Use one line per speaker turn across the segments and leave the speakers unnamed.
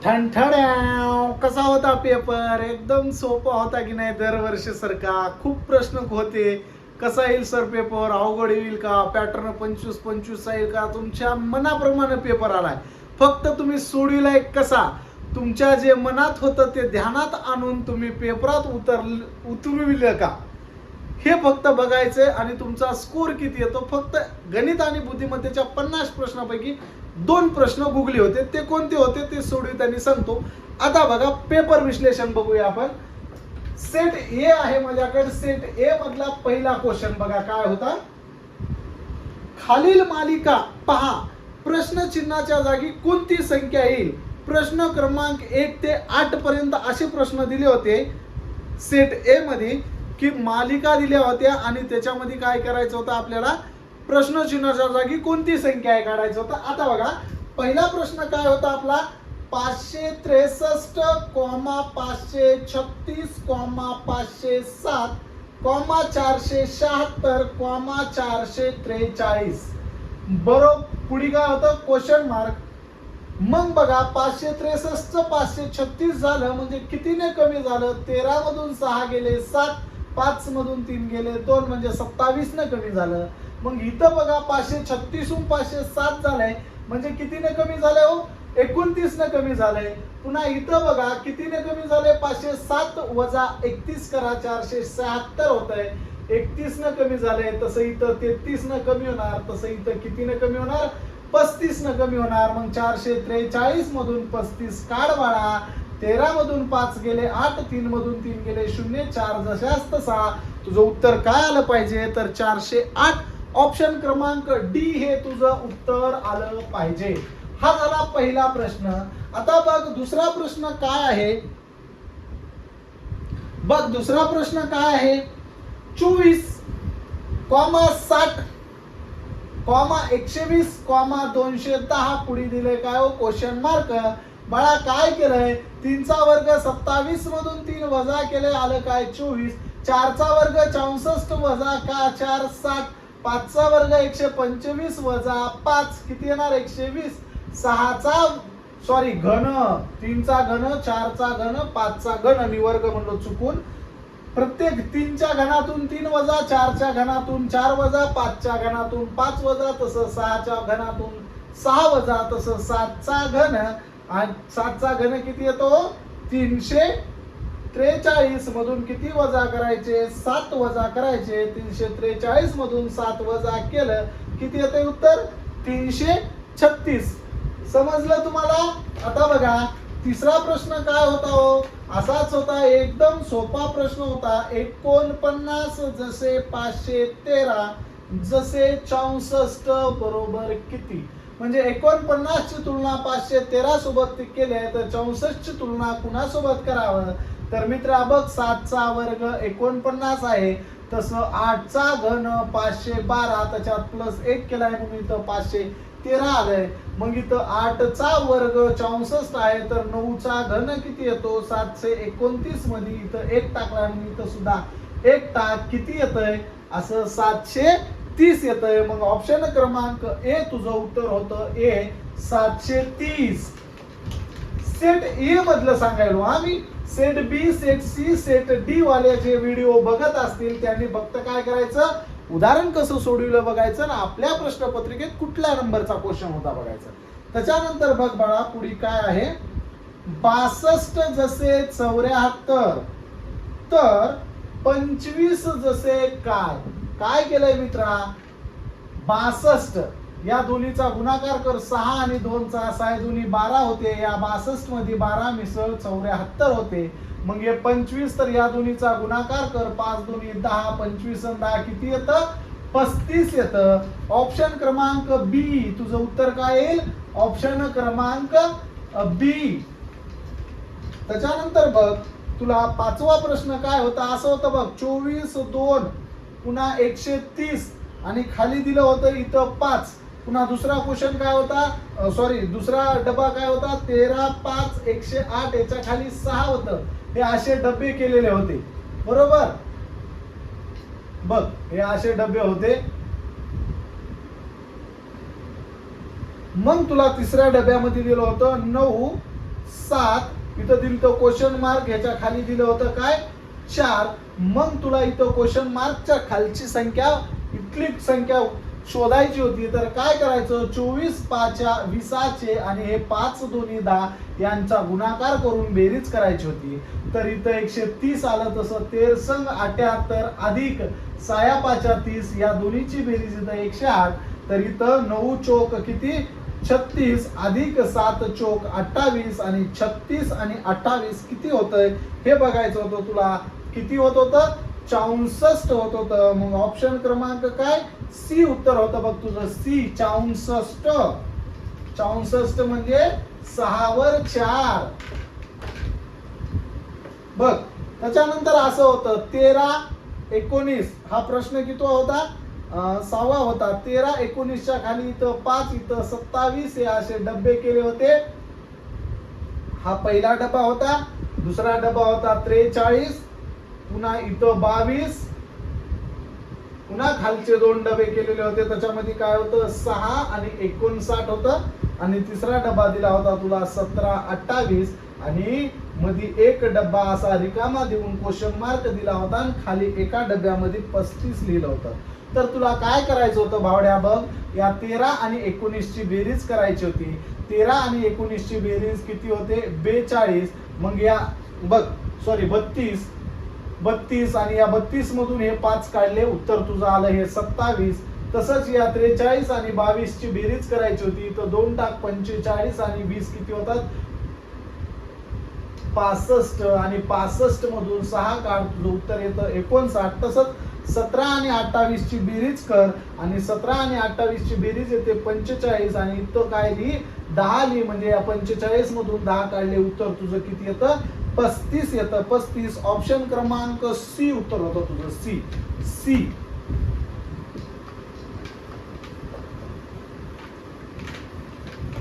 ठणठण्या कसा होता पेपर? एकदम सोपा होता की नाही? दरवर्षी सारखा खूप प्रश्न होते. कसा येईल सर पेपर? अवघड येईल का? पॅटर्न 25-25 येईल का? तुमच्या मनाप्रमाणे पेपर आलाय. फक्त तुम्ही सोडविलाय कसा? तुमच्या जे मनात होतं ते ध्यानात आणून तुम्ही पेपरात उतरविलं का? हे फक्त बघायचंय. आणि तुमचा स्कोर किती येतो? फक्त गणित आणि बुद्धिमत्तेच्या 50 प्रश्नापैकी 2 प्रश्न गुगली होते. ते कोणते होते ते सोडविताना सांगतो. आता बघा, पेपर विश्लेषण बघूया आपण. सेट ए आहे माझ्याकडे. सेट ए मधला पहिला क्वेश्चन बघा काय होता. खालील मालिका पहा, प्रश्न चिन्हाच्या जागी कोणती संख्या येईल? प्रश्न क्रमांक 1 ते 8 पर्यंत असे प्रश्न दिले होते सेट ए मध्ये, की मालिका दिल्या होत्या आणि त्याच्यामध्ये काय करायचं होतं आपल्याला? प्रश्न चिन्हाच्या जागी कोणती संख्या आहे काढायचं होतं. आता बघा, पहिला प्रश्न काय होता आपला? 563, 536, 507, 476, 443. बरोबर. पुढे काय होतं? Question mark. मग बघा, 563 536 झालं म्हणजे कितीने कमी झालं? 13 मधून 6 गेले 7, 5 मधून 3 गेले 2 म्हणजे 27 ने कमी झालं. मग इथं बघा, 536 हून 507 झालंय म्हणजे कितीने कमी झालंय हो? 29 ने कमी झालंय. पुन्हा इथं बघा कितीने कमी झालंय? 507 वजा 31 करा 476 होतंय. 31 ने कमी झालंय. तसं इथं 33 ने कमी होणार. तसं इथं कितीने कमी होणार? 35 ने कमी होणार. मग 443 मधून 35 काढ बाळा. 13 मधून 5 गेले 8, 3 मधून 3 गेले 0, 4 जशास तसा. तुझं उत्तर काय आलं पाहिजे? तर 408. ऑप्शन क्रमांक डी हे तुझं उत्तर आलं पाहिजे. हा झाला पहिला प्रश्न. आता बघ दुसरा प्रश्न काय आहे. बघ दुसरा प्रश्न काय आहे. 24, 60, 120, 210 पुढे दिले काय हो? Question mark. बाळा काय केलंय? 3 चा वर्ग 27 मधून 3 वजा केले, आलं काय? 24. 4 चा वर्ग 64 वजा का 4 60. 5 चा वर्ग 125 वजा 5 किती येणार? 120. 6 चा घन, 3 चा घन, 4 चा घन, 5 चा घन. मी वर्ग म्हणलो चुकून. प्रत्येक 3 च्या घनातून 3 वजा, 4 च्या घनातून 4 वजा, 5 च्या घनातून 5 वजा, तसं 6 च्या घनातून 6 वजा, तसं 7 चा घन. आणि 7 चा घन किती येतो? 343 मधून किती वजा करायचे? 7 वजा करायचे. 343 मधून 7 वजा केलं किती येते उत्तर? 336. समजलं तुम्हाला? आता बघा तिसरा प्रश्न काय होता हो? असाच होता, एकदम सोपा प्रश्न होता. 49 जसे 513 जसे 64 बरोबर किती? म्हणजे 49 ची तुलना 513 सोबत केली तर 64 ची तुलना कुणासोबत करावं? तर मित्रा बघ, 7 चा वर्ग 49 आहे. तसं 8 चा घन 512, त्याच्यात प्लस 1 केलाय म्हणून इथं 513 आलंय. मग इथं 8 चा वर्ग 64 आहे तर 9 चा घन किती येतो? 729 मध्ये इथं 1 टाकला म्हणून इथं सुद्धा 1 टाक. किती येतंय? असं 730 येतंय. मग ऑप्शन क्रमांक ए तुझं उत्तर होतं ए 730. सेट ए मधलं सांगायलो आम्ही. सेट बी, सेट सी, सेट डी वाले जे व्हिडिओ बघत असतील त्यांनी फक्त काय करायचं? उदाहरण कसं सोडविलं बघायचं ना आपल्या प्रश्नपत्रिकेत कुठल्या नंबरचा क्वेश्चन होता बघायचं. त्याच्यानंतर बघ बाळा पुढे काय आहे. 62 जसे 74 तर 25 जसे काय? काय केलंय मित्रा? 62 या दोन्हीचा गुणाकार कर. 6 आणि 2 चा 6 दोन्ही 12 होते. या 62 मध्ये 12 मिसळ 74 होते. मग हे 25 तर या दोन्हीचा गुणाकार कर. 5 दोन्ही 10, 25 आणि 10 किती येतं? 35 येतं. ऑप्शन क्रमांक बी तुझं उत्तर काय येईल? ऑप्शन क्रमांक बी. त्याच्यानंतर बघ तुला पाचवा प्रश्न काय होता? असं होतं बघ, 24, 2 पुन्हा 130 आणि खाली दिलं होतं इथं 5. पुन्हा दुसरा क्वेश्चन काय होता? दुसरा डबा काय होता? 13, 5, 108 याच्या खाली 6 होतं. हे असे डबे केलेले होते बरोबर. बघ हे असे डबे होते. मग तुला तिसऱ्या डब्यामध्ये दिलं होतं 9 7, इथं दिलं होतं क्वेश्चन मार्क, ह्याच्या खाली दिलं होतं काय 4. मग तुला इथं क्वेश्चन मार्कच्या खालची संख्या, इथली संख्या शोधायची होती. तर काय करायचं, 24 5 20 आणि हे 5 2 10 यांचा गुणाकार करून बेरीज करायची होती. तर इथं 130 आलं. तसं 13 संग 78 अधिक 6 5 30 या दोन्हीची बेरीज इथं 108. तर इथं 9 चोक किती 36 अधिक 7 चोक 28 आणि 36 आणि 28 किती होतंय हे बघायचं होतं तुला. किती होत होतं 64 होत होतं. मग ऑप्शन क्रमांक काय सी उत्तर होतं बघ तुझं सी 64. 64 म्हणजे 6 वर 4 बघ. त्याच्यानंतर असं होतं 13 19 हा प्रश्न किती होता 6वा होता. 13 19च्या खाली इथं 5 इथं 27 हे असे डब्बे केले होते. हा पहिला डबा होता. दुसरा डबा होता 43, पुन्हा इथं 22, पुन्हा खालचे 2 डबे केलेले होते. त्याच्यामध्ये काय होतं 6 आणि 59 होतं. आणि तिसरा डबा दिला होता तुला 17 28 आणि मध्ये एक डब्बा असा रिकामा देऊन क्वेश्चन मार्क दिला होता आणि खाली एका डब्यामध्ये 35 लिहिलं होतं. तर तुला काय करायचं होतं भावड्या बघ, या 13 आणि 19 ची बेरीज करायची होती. 13 आणि 19 ची बेरीज किती होते 42. मग या बघ सॉरी 32 आणि या 32 मधून हे 5 काढले, उत्तर तुझं आलं हे 27. तसंच या 43 आणि 22 ची बेरीज करायची होती. तर 2 टाक 45 आणि 20 किती होतात 65 आणि 65 मधून 6 काढ, तुझं उत्तर येतं 59. तसंच 17 आणि 28 ची बेरीज कर आणि 17 आणि 28 ची बेरीज येते 45 आणि इथं काय लिही 10 लिही. म्हणजे या 45 मधून 10 काढले, उत्तर तुझं किती येतं 35 येतं. 35 ऑप्शन क्रमांक सी उत्तर होतं तुझं सी.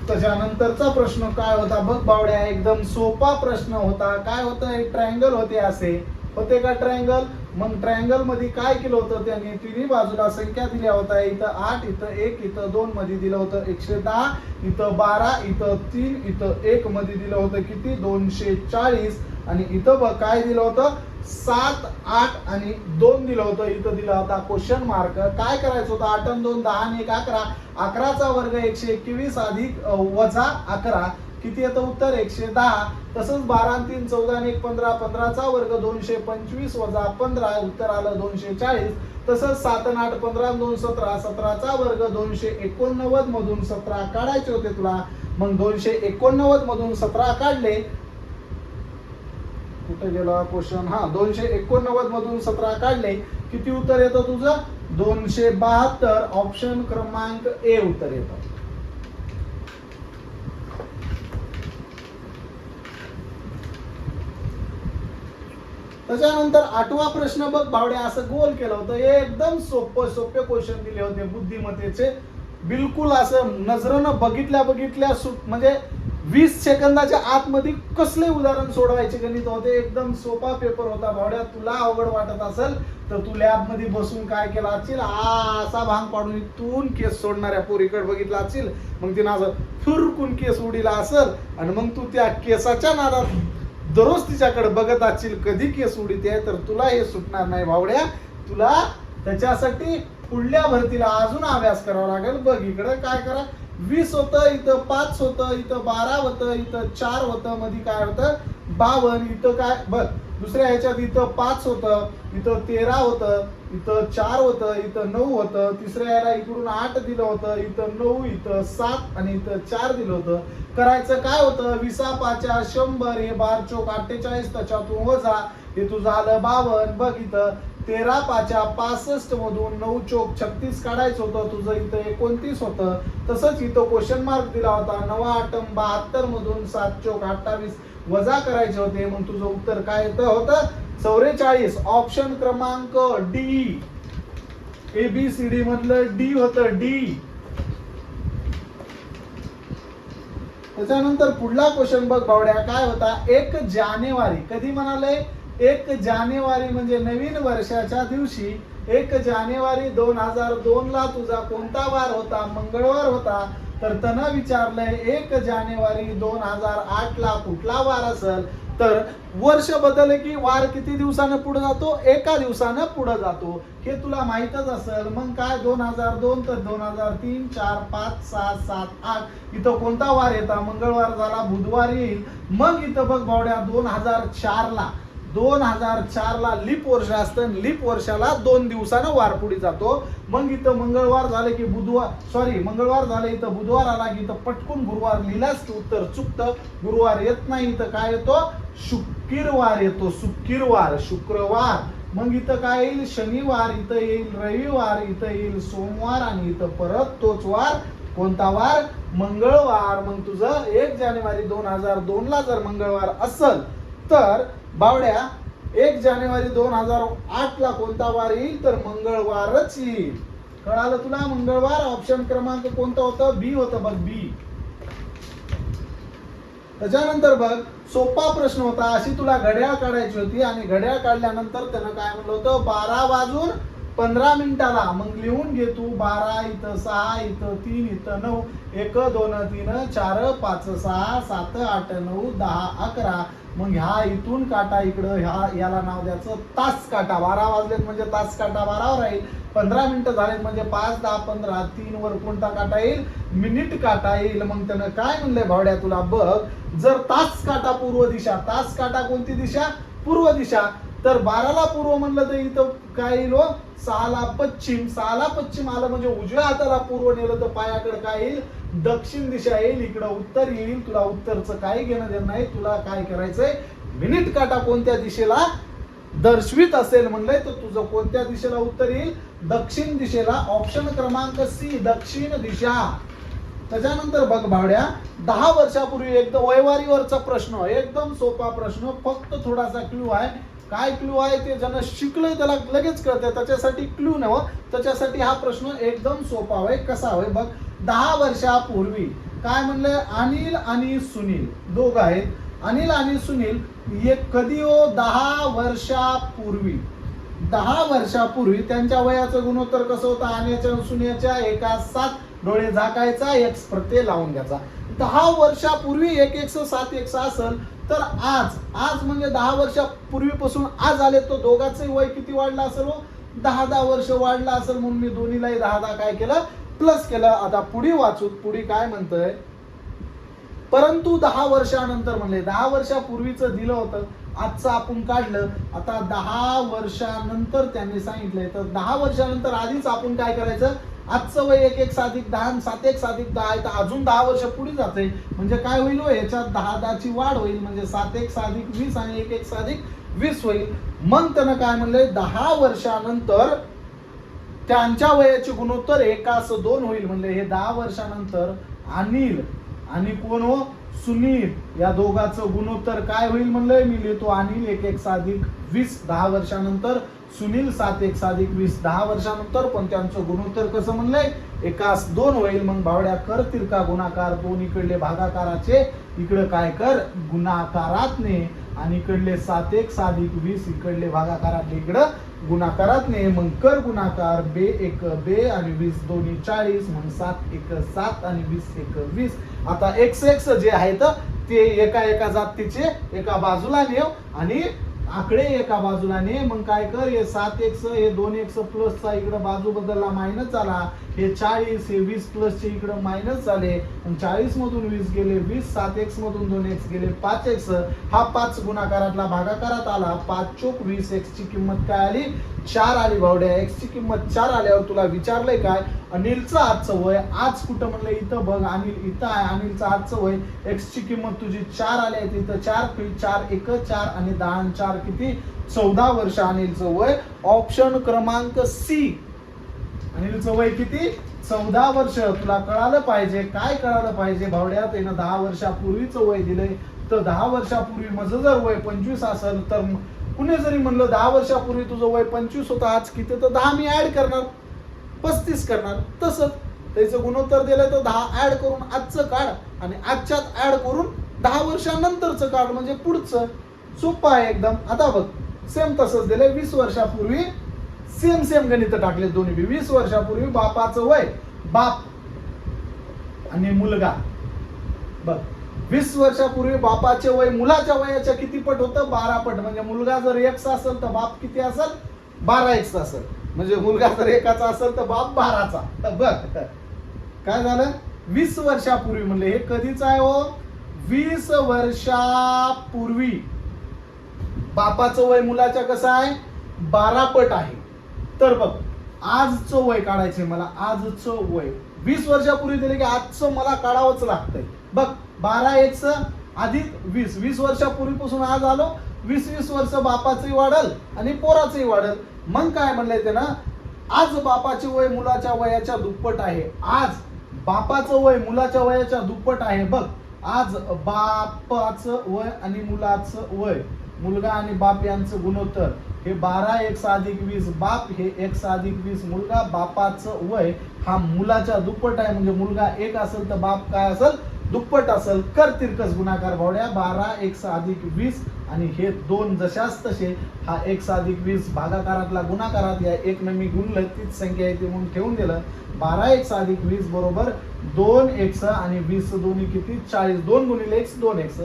त्याच्यानंतरचा प्रश्न काय होता बघ बावड्या, एकदम सोपा प्रश्न होता. काय होतं एक ट्रायंगल होते, असे होते का ट्रायंगल. मग ट्रायंगल मध्ये काय केलं होतं त्यांनी, तिन्ही बाजूला संख्या दिल्या होत्या. इथं 8 इथं 1 इथं 2 मध्ये दिलं होतं 110, इथं 12 इथं 3 इथं 1 मध्ये दिलं होतं किती 240 आणि इथं बघ काय दिलं होतं 7 8 आणि 2 दिलं होतं. इथं दिला होता क्वेश्चन मार्क. काय करायचं होतं 8 आणि 2 10 आणि 1 11, 11चा वर्ग 121 अधिक वजा 11 किती येतं उत्तर 110. तसंच 12 आणि 3 14 आणि 1 15, 15चा वर्ग 225 वजा 15 उत्तर आलं 240. तसंच 7 आणि 8 15 आणि 2 17, 17चा वर्ग 289 मधून 17 काढायचे होते तुला. मग 289 मधून 17 काढले, कुठे गेला क्वेश्चन, हा 289 मधून 17 काढले, किती उत्तर येतं तुझं 272. ऑप्शन क्रमांक ए उत्तर येतं. त्याच्यानंतर 8वा प्रश्न बघ भावड्या, असं गोल केलं होतं. एकदम सोपे क्वेश्चन दिले होते बुद्धिमत्तेचे. बिलकुल असं नजरेनं बघितल्या म्हणजे 20 सेकंदाच्या आतमध्ये कसले उदाहरण सोडवायचे गणित होते. एकदम सोपा पेपर होता भावड्या. तुला अवघड वाटत असेल तर तू लॅब मध्ये बसून काय केला असेल, असा भांग पाडून इथून केस सोडणाऱ्या पोरीकडे बघितला असेल, मग तिनं असं फिरकून केस उडीला असेल आणि मग तू त्या केसाच्या नादात दररोज तिच्याकडे बघत असशील कधी केस उडीत आहे. तर तुला हे सुटणार नाही भावड्या. तुला त्याच्यासाठी पुढल्या भरतीला अजून अभ्यास करावा लागेल. बघ इकडे काय करा, 20 होतं, इथं 5 होतं, इथं 12 होतं, इथं 4 होतं, मध्ये काय होतं 52, इथं काय बघ दुसऱ्या ह्याच्यात इथं 5 होतं, इथं 13 होतं, इथं 4 होतं, इथं 9 होतं, तिसऱ्या याला इकडून 8 दिलं होतं, इथं 9 इथं 7 आणि इथं 4 दिलं होतं. करायचं काय होतं 20 5 100 हे 12 चोक 48, त्याच्यातून वजा हे तुझं आलं 52. बघ इथं 13 5 65 मधून 9 चोक 36 काढायचं होतं, तुझं इथं 29 होतं. तसंच इथं क्वेश्चन मार्क दिला होता 9 8 72 मधून 7 चोक 28 वजा करायचे होते. मग तुझं उत्तर काय येतं होतं 44. ऑप्शन क्रमांक डी, ABCD मधलं डी होतं डी. त्याच्यानंतर पुढला क्वेश्चन बघ बावड्या, काय होता 1 जानेवारी कधी म्हणाले 1 जानेवारी म्हणजे नवीन वर्षाच्या दिवशी 1 जानेवारी 2002 ला तुझा कोणता वार होता, मंगळवार होता. तर त्यानं विचारलंय 1 जानेवारी 2008 ला कुठला वार असेल, तर वर्ष बदलले की वार किती दिवसानं पुढे जातो, एका दिवसानं पुढे जातो. हे तुला माहितच असेल. मग काय 2002 तर 2003 4 5 6 7 8 इथं कोणता वार येतात, मंगळवार झाला, बुधवार येईल. मग इथं बघ भावड्या 2004 ला लीप वर्ष असतं, लीप वर्षाला 2 दिवसानं वार पुढे जातो. मग इथं मंगळवार झालं की मंगळवार झालं इथं बुधवार आला की इथं पटकून गुरुवार लिहिलास की उत्तर चुकतं. गुरुवार येत नाही, इथं काय येतो, शुक्रवार येतो. शुक्रवार. मग इथं काय येईल, शनिवार, इथं येईल रविवार, इथं येईल सोमवार आणि इथं परत तोच वार. कोणता वार, मंगळवार. मग तुझं 1 जानेवारी 2002 ला जर मंगळवार असेल तर बावड्या 1 जानेवारी 2008 ला कोणता वार येईल, तर मंगळवारच येईल. कळालं तुला, मंगळवार. ऑप्शन क्रमांक कोणतं होतं, बी होतं बघ, बी. त्याच्यानंतर बघ सोपा प्रश्न होता. अशी तुला घड्याळ काढायची होती आणि घड्याळ काढल्यानंतर त्यानं काय म्हणलं होतं, 12:15 मग लिहून घे तू. 12 इथं 6 इथं 3 इथं 9 1 2 3 4 5 6 7 8 9 10 11. मग ह्या इथून काटा इकडं, याला नाव द्यायचं तास काटा. 12 वाजलेत म्हणजे तास काटा 12 राहील. 15 मिनिटं झालेत म्हणजे 5 10 15 3 वर कोणता काटा येईल, मिनिट काटा येईल. मग त्यानं काय म्हणलंय भावड्या तुला बघ, जर तास काटा पूर्व दिशा, तास काटा कोणती दिशा, पूर्व दिशा. तर 12ला पूर्व म्हणलं तर इथं काय येईल, 6ला पश्चिम. 6ला पश्चिम आलं म्हणजे उजव्या हाताला पूर्व नेलं तर पायाकडे काय येईल, दक्षिण दिशा येईल. इकडं उत्तर येईल. तुला उत्तरचं काही घेणं देणं नाही. तुला काय करायचंय, मिनिट काटा कोणत्या दिशेला दर्शवित असेल म्हणलंय तर तुझं कोणत्या दिशेला उत्तर येईल, दक्षिण दिशेला. ऑप्शन क्रमांक सी, दक्षिण दिशा. त्याच्यानंतर बघ भावड्या 10 वर्षापूर्वी एकदम वयवारीवरचा प्रश्न, एकदम सोपा प्रश्न, फक्त थोडासा क्लू आहे. काय क्लू आहे ते ज्यानं शिकलंय त्याला लगेच कळतंय, त्याच्यासाठी क्लू नव्हतं. त्याच्यासाठी हा प्रश्न एकदम सोपा होय. कसा होय बघ, 10 वर्षापूर्वी काय म्हणलंय, अनिल आणि सुनील दोघं आहेत. अनिल आणि सुनील हे कधी 10 वर्षापूर्वी त्यांच्या वयाचं गुणोत्तर कसं होतं, अनिलच्या सुनीलच्या एका 7 डोळे झाकायचा, एक प्रत्यय लावून घ्यायचा. 10 वर्षापूर्वी 1 असेल तर आज म्हणजे 10 वर्षापूर्वीपासून आज आले तो दोघांचे वय किती वाढलं असेल, 10 वर्ष वाढलं असेल. म्हणून मी दोन्हीलाही 10 काय केलं, प्लस केलं. आता पुढे वाचू, पुढे काय म्हणतंय, परंतु 10 वर्षानंतर म्हणले, 10 वर्षापूर्वीचं दिलं होतं, आजचं आपण काढलं. आता 10 वर्षानंतर त्यांनी सांगितलंय, तर 10 वर्षानंतर आधीच आपण काय करायचं, आजचं वय 1 अधिक 10 7 अधिक 10 आहे, तर अजून 10 वर्ष पुढे जाते. म्हणजे काय होईल, याच्यात 10 ची वाढ होईल. म्हणजे 7 अधिक 20 आणि 1 अधिक 20 होईल. मग त्यानं काय म्हणलंय, 10 वर्षानंतर त्यांच्या वयाचे गुणोत्तर 1:2 होईल. म्हणले हे 10 वर्षानंतर अनिल आणि कोण हो, सुनील, या दोघांचं गुणोत्तर काय होईल म्हणलंय, मी लिहितो अनिल 1 अधिक 20 10 वर्षानंतर, सुनील 7 अधिक 20 10 वर्षानंतर. पण त्यांचं गुणोत्तर कसं म्हणलंय, 1:2 होईल. मग भावड्या कर तिरका गुणाकार, दोन इकडले भागाकाराचे इकडे काय कर, गुणाकारात ने, आणि इकडले 7 अधिक 20 इकडले भागाकारात इकडं गुणाकारात ने. मग कर गुणाकार, 2 2 आणि 20 दोन्ही 40. मग 7 7 आणि 20 20. आता x जे आहेत ते एका जातीचे एका बाजूला नेव आणि आकडे एका बाजूला ने. मग काय कर, हे 7x हे 2x प्लसचा इकडे बाजू बदलला, मायनस झाला. हे 40 हे 20 प्लसचे इकडे मायनस झाले. 40 मधून 20 गेले 20, 7x मधून 2x गेले 5x. हा 5 गुणाकारातला भागाकारात आला. 5 चोक 20. x ची किंमत काय आली, 4 आली. भावड्या x ची किंमत 4 आल्यावर तुला विचारलंय काय, अनिलचं आजचं वय. आज कुठं म्हणलं, इथं बघ, अनिल इथं आहे. अनिलचं आजचं वय, x ची किंमत तुझी 4 आली आहे. तिथं 4 4 1 4 आणि 10 4 किती, 14 वर्ष अनिलचं वय. ऑप्शन क्रमांक सी, अनिलचं वय किती, 14 वर्ष. तुला कळालं पाहिजे, काय कळालं पाहिजे भावड्या, त्यानं 10 वर्षापूर्वीचं वय दिलंय. तर 10 वर्षापूर्वी माझं जर वय 25 असेल, तर कुणी जरी म्हणलं 10 वर्षापूर्वी तुझं वय 25 होतं, आज किती, तर 10 मी ऍड करणार, 35 करणार. तसंच त्याचं गुणोत्तर दिलंय तर 10 ऍड करून आजचं काढ आणि आजच्यात ऍड करून 10 वर्षानंतरचं काढ, म्हणजे पुढचं. सोपं आहे एकदम. आता बघ, सेम तसंच दिलंय. 20 वर्षापूर्वी सेम गणित टाकले दोन्ही. 20 वर्षापूर्वी बापाचं वय, बाप आणि मुलगा. बघ 20 वर्षापूर्वी बापाचे वय मुलाच्या वयाच्या किती पट होतं? 12 पट. म्हणजे मुलगा जर एक्स असेल तर बाप किती असेल? 12x असेल. म्हणजे मुलगा जर एकाचा असेल तर बाप 12चा. बघ काय झालं? 20 वर्षापूर्वी म्हणले हे कधीच आहे हो? 20 वर्षापूर्वी बापाचं वय मुलाच्या कसं आहे? 12 पट आहे. तर बघ आजचं वय काढायचंय मला. आजचं वय 20 वर्षापूर्वी दिले की आजचं मला काढावंच लागतंय. बघ 12x अधिक 20. 20 वर्षापूर्वीपासून आज आलो. 20 वर्ष बापाचंही वाढल आणि पोराचंही वाढल. मग काय म्हणलंय ते ना, आज बापाचे वय मुलाच्या वयाच्या दुप्पट आहे. आज बापाचं वय मुलाच्या वयाच्या दुप्पट आहे. बघ आज बापाचं वय आणि मुलाचं वय, मुलगा आणि बाप यांचं गुणोत्तर हे 12x अधिक 20. बाप हे x अधिक 20. मुलगा बापाचं वय हा मुलाच्या दुप्पट आहे. म्हणजे मुलगा 1 असेल तर बाप काय असेल? दुप्पट असेल. कर तिरकस गुणाकार भावड्या. 12x अधिक 20 आणि हे 2 जशाच तसे. हा x अधिक 20 भागाकारातला गुणाकारात या 1 ने मी गुणलं तीच संख्या येते म्हणून ठेवून दिलं. 12x अधिक 20 बरोबर 2x आणि 20 दोन्ही किती? 40. 2 गुणिले x 2x.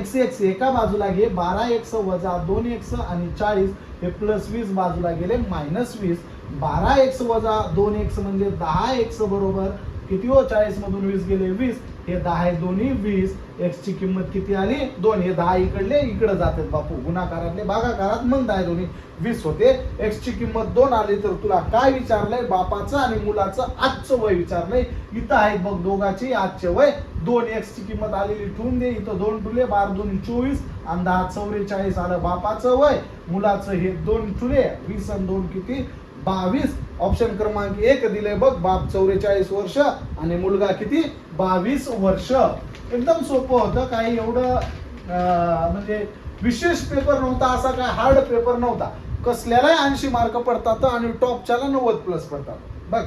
x एका बाजूला घे. 12x वजा 2x आणि 40 हे प्लस 20 बाजूला गेले मायनस 20. 12x वजा 2x म्हणजे 10x बरोबर किती हो? 40 मधून 20 गेले 20. हे 10 आहे दोन्ही 20. x ची किंमत किती आली? 2. हे 10 इकडले इकडे जातात बापू गुणाकारातले भागाकारात. मग 10 दोन्ही 20 होते. x ची किंमत 2 आली. तर तुला काय विचारलंय? बापाचं आणि मुलाचं आजचं वय विचारलंय. इथं आहे बघ दोघांची आजचे वय. 2x ची किंमत आलेली ठेवून दे. इथं 2 ठुले 12 2 24 आणि 10 44 आलं बापाचं वय. मुलाचं हे 2 ठुले 20 आणि 2 किती? 22. ऑप्शन क्रमांक 1 दिले बघ. बाप 44 वर्ष आणि मुलगा किती? 22 वर्ष. एकदम सोपं होतं. काही एवढं म्हणजे विशेष पेपर नव्हता. असा काय हार्ड पेपर नव्हता. कसल्याला 80 मार्क पडतात आणि टॉपच्याला 90 प्लस पडतात. बघ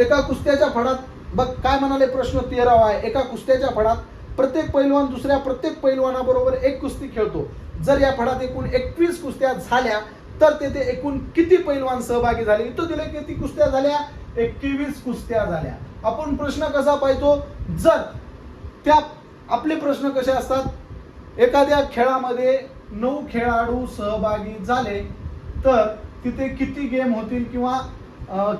एका कुस्त्याच्या फडात बघ काय म्हणाले प्रश्न 13 आहे. एका कुस्त्याच्या फडात प्रत्येक पैलवान दुसऱ्या प्रत्येक पैलवानाबरोबर एक कुस्ती खेळतो. जर या फडात एकूण 21 कुस्त्या झाल्या तर तेथे एकूण किती पैलवान सहभागी झाले? इथं दिले किती कुस्त्या झाल्या? 21 कुस्त्या झाल्या. आपण प्रश्न कसा पाहतो? जर त्या आपले प्रश्न कसे असतात? एखाद्या खेळामध्ये 9 खेळाडू सहभागी झाले तर तिथे किती गेम होतील किंवा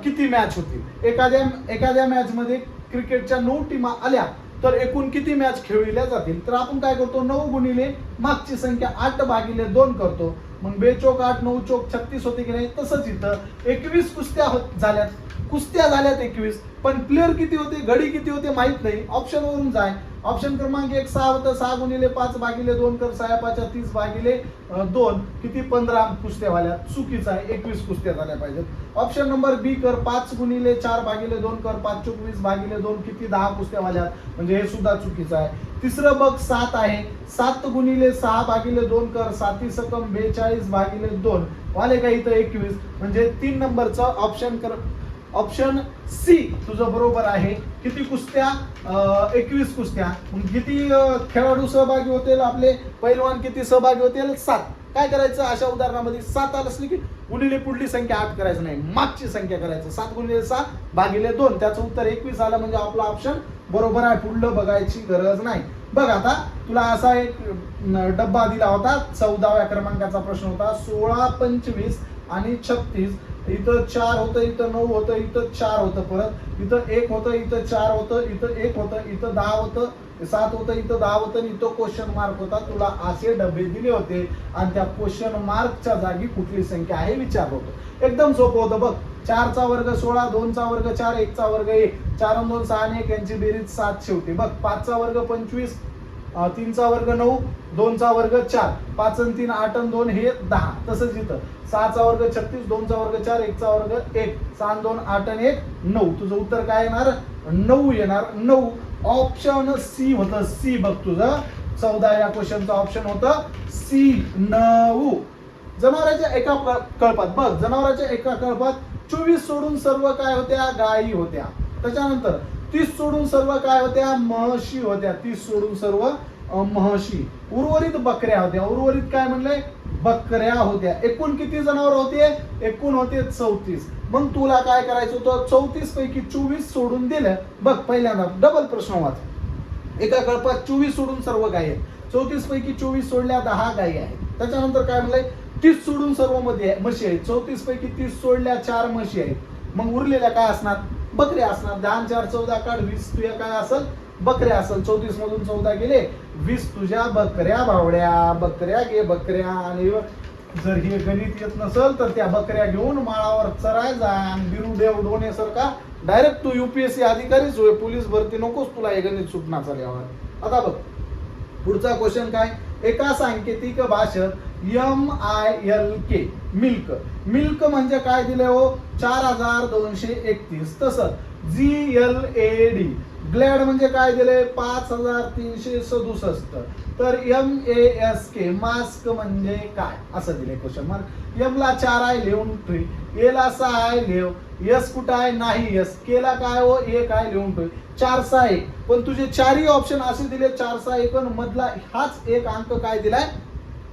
किती मॅच होतील? एखाद्या मॅच मध्ये क्रिकेटच्या 9 टीमा आल्या तर एकूण किती मॅच खेळविल्या जातील? तर आपण काय करतो? 9 गुणिले मागची संख्या 8 भागिले 2 करतो. मग 2 चोक 8 9 चोक 36 होते की नाही? तसंच इथं 21 कुस्त्या झाल्यात. कुस्त्या झाल्यात 21. पण प्लेअर किती होते? गडी किती होते? माहित नाही. ऑप्शन वरून जाय. ऑप्शन क्रमांक 1 6 होतं. 6 गुणिले 5 भागिले 2 कर. 6 5 30 भागिले 2 किती? 15 कुस्त्या झाल्या. चुकीचं आहे. 21 कुस्त्या झाल्या पाहिजेत. ऑप्शन नंबर बी कर. 5 गुणिले 4 भागिले 2 कर. 5 चोक 20 भागिले 2 किती? 10 कुस्त्या झाल्यात. म्हणजे हे सुद्धा चुकीचं आहे. तिसरं बघ 7 आहे. 7 गुणिले 6 भागिले 2 कर. 7 सकम 42 भागिले 2 वाले का इथं 21. म्हणजे 3 नंबरचं ऑप्शन कर. ऑप्शन सी तुझं बरोबर आहे. किती कुस्त्या? 21 कुस्त्या. किती खेळाडू सहभागी होतील? आपले पैलवान किती सहभागी होतील? 7. काय करायचं अशा उदाहरणामध्ये? 7 आलं असली की गुणिले पुढली संख्या 8 करायचं नाही, मागची संख्या करायचं. 7 गुणिले 6 भागिले 2 त्याचं उत्तर 21 आलं. म्हणजे आपला ऑप्शन बरोबर आहे. पुढलं बघायची गरज नाही. बघ आता तुला असा एक डब्बा दिला होता. 14व्या क्रमांकाचा प्रश्न होता. 16 25 आणि 36. इथं 4 होतं, इथं 9 होतं, इथं 4 होतं, परत इथं 1 होतं, इथं 4 होतं, इथं 1 होतं, इथं 10 होतं, 7 होतं, इथं 10 होतं आणि इथं क्वेश्चन मार्क होता. तुला असे डबे दिले होते आणि त्या क्वेश्चन मार्कच्या जागी कुठली संख्या आहे विचारलं होतं. एकदम सोपं होतं बघ. 4 चा वर्ग 16, 2 चा वर्ग 4, 1 चा वर्ग 1, 4 आणि 2 6 आणि 1 यांची बेरीज 7 शेवटी. बघ 5 चा वर्ग 25, 3 चा वर्ग 9, 2 चा वर्ग 4, 5 आणि 3 8 आणि 2 हे 10. तसंच इथं 6 चा वर्ग 36, 2 चा वर्ग 4, 1 चा वर्ग 1, 6 आणि 2 8 आणि 1 9. तुझं उत्तर काय येणार? 9 येणार. 9 ऑप्शन सी होतं. सी बघ तुझं 14 क्वेश्चनचं ऑप्शन होतं सी 9. जनावरांच्या एका कळपात बघ, जनावरांच्या एका कळपात 24 सोडून सर्व काय होत्या? गायी होत्या. त्याच्यानंतर 30 सोडून सर्व काय होत्या? म्हशी होत्या. 30 सोडून सर्व म्हशी. उर्वरित बकऱ्या होत्या. उर्वरित काय म्हणले? बकऱ्या होत्या. एकूण किती जनावर होते? एकूण होते 34. मग तुला काय करायचं होतं, 34 पैकी 24 सोडून दिलं. बघ पहिल्यांदा डबल प्रश्न वाच. एका कळपात 24 सोडून सर्व गायी आहेत. 34 पैकी 24 सोडल्या 10 गायी आहेत. त्याच्यानंतर काय म्हणलंय, 30 सोडून सर्व मध्ये म्हशी आहेत. 34 पैकी 30 सोडल्या 4 म्हशी आहेत. मग उरलेल्या काय असणार, बकऱ्या असणार. 10 4 14 काढ, 20 तुझ्या काय असेल, बकऱ्या असेल. 34 मधून 14 गेले, 20 तुझ्या बकऱ्या भावड्या. बकऱ्या घे बकऱ्या. आणि जर हे गणित येत नसेल तर त्या बकऱ्या घेऊन माळावर चराय जा आणि बिरुदेव डोनेसारखा डायरेक्ट तू युपीएससी अधिकारीच होय, पोलीस भरती नकोस तुला हे गणित सुटणार झाल्यावर. आता बघ पुढचा क्वेश्चन काय, एका सांकेतिक भाषेत MILK मिल्क. मिल्क म्हणजे काय दिले हो, 4231. तसंच GLAD ग्लॅड म्हणजे काय दिले, 5367. तर MASK मास्क म्हणजे काय असं दिले क्वेश्चन मार्क. एम ला 4 आहे लिहून ठेव, ए ला 6 आहे लिहव, एस कुठं आहे नाही, एस के ला काय हो, ए काय लिहून ठेव. 4 6 1. पण तुझे चारही ऑप्शन असे दिले 4 6 1, मधला हाच एक अंक काय दिलाय,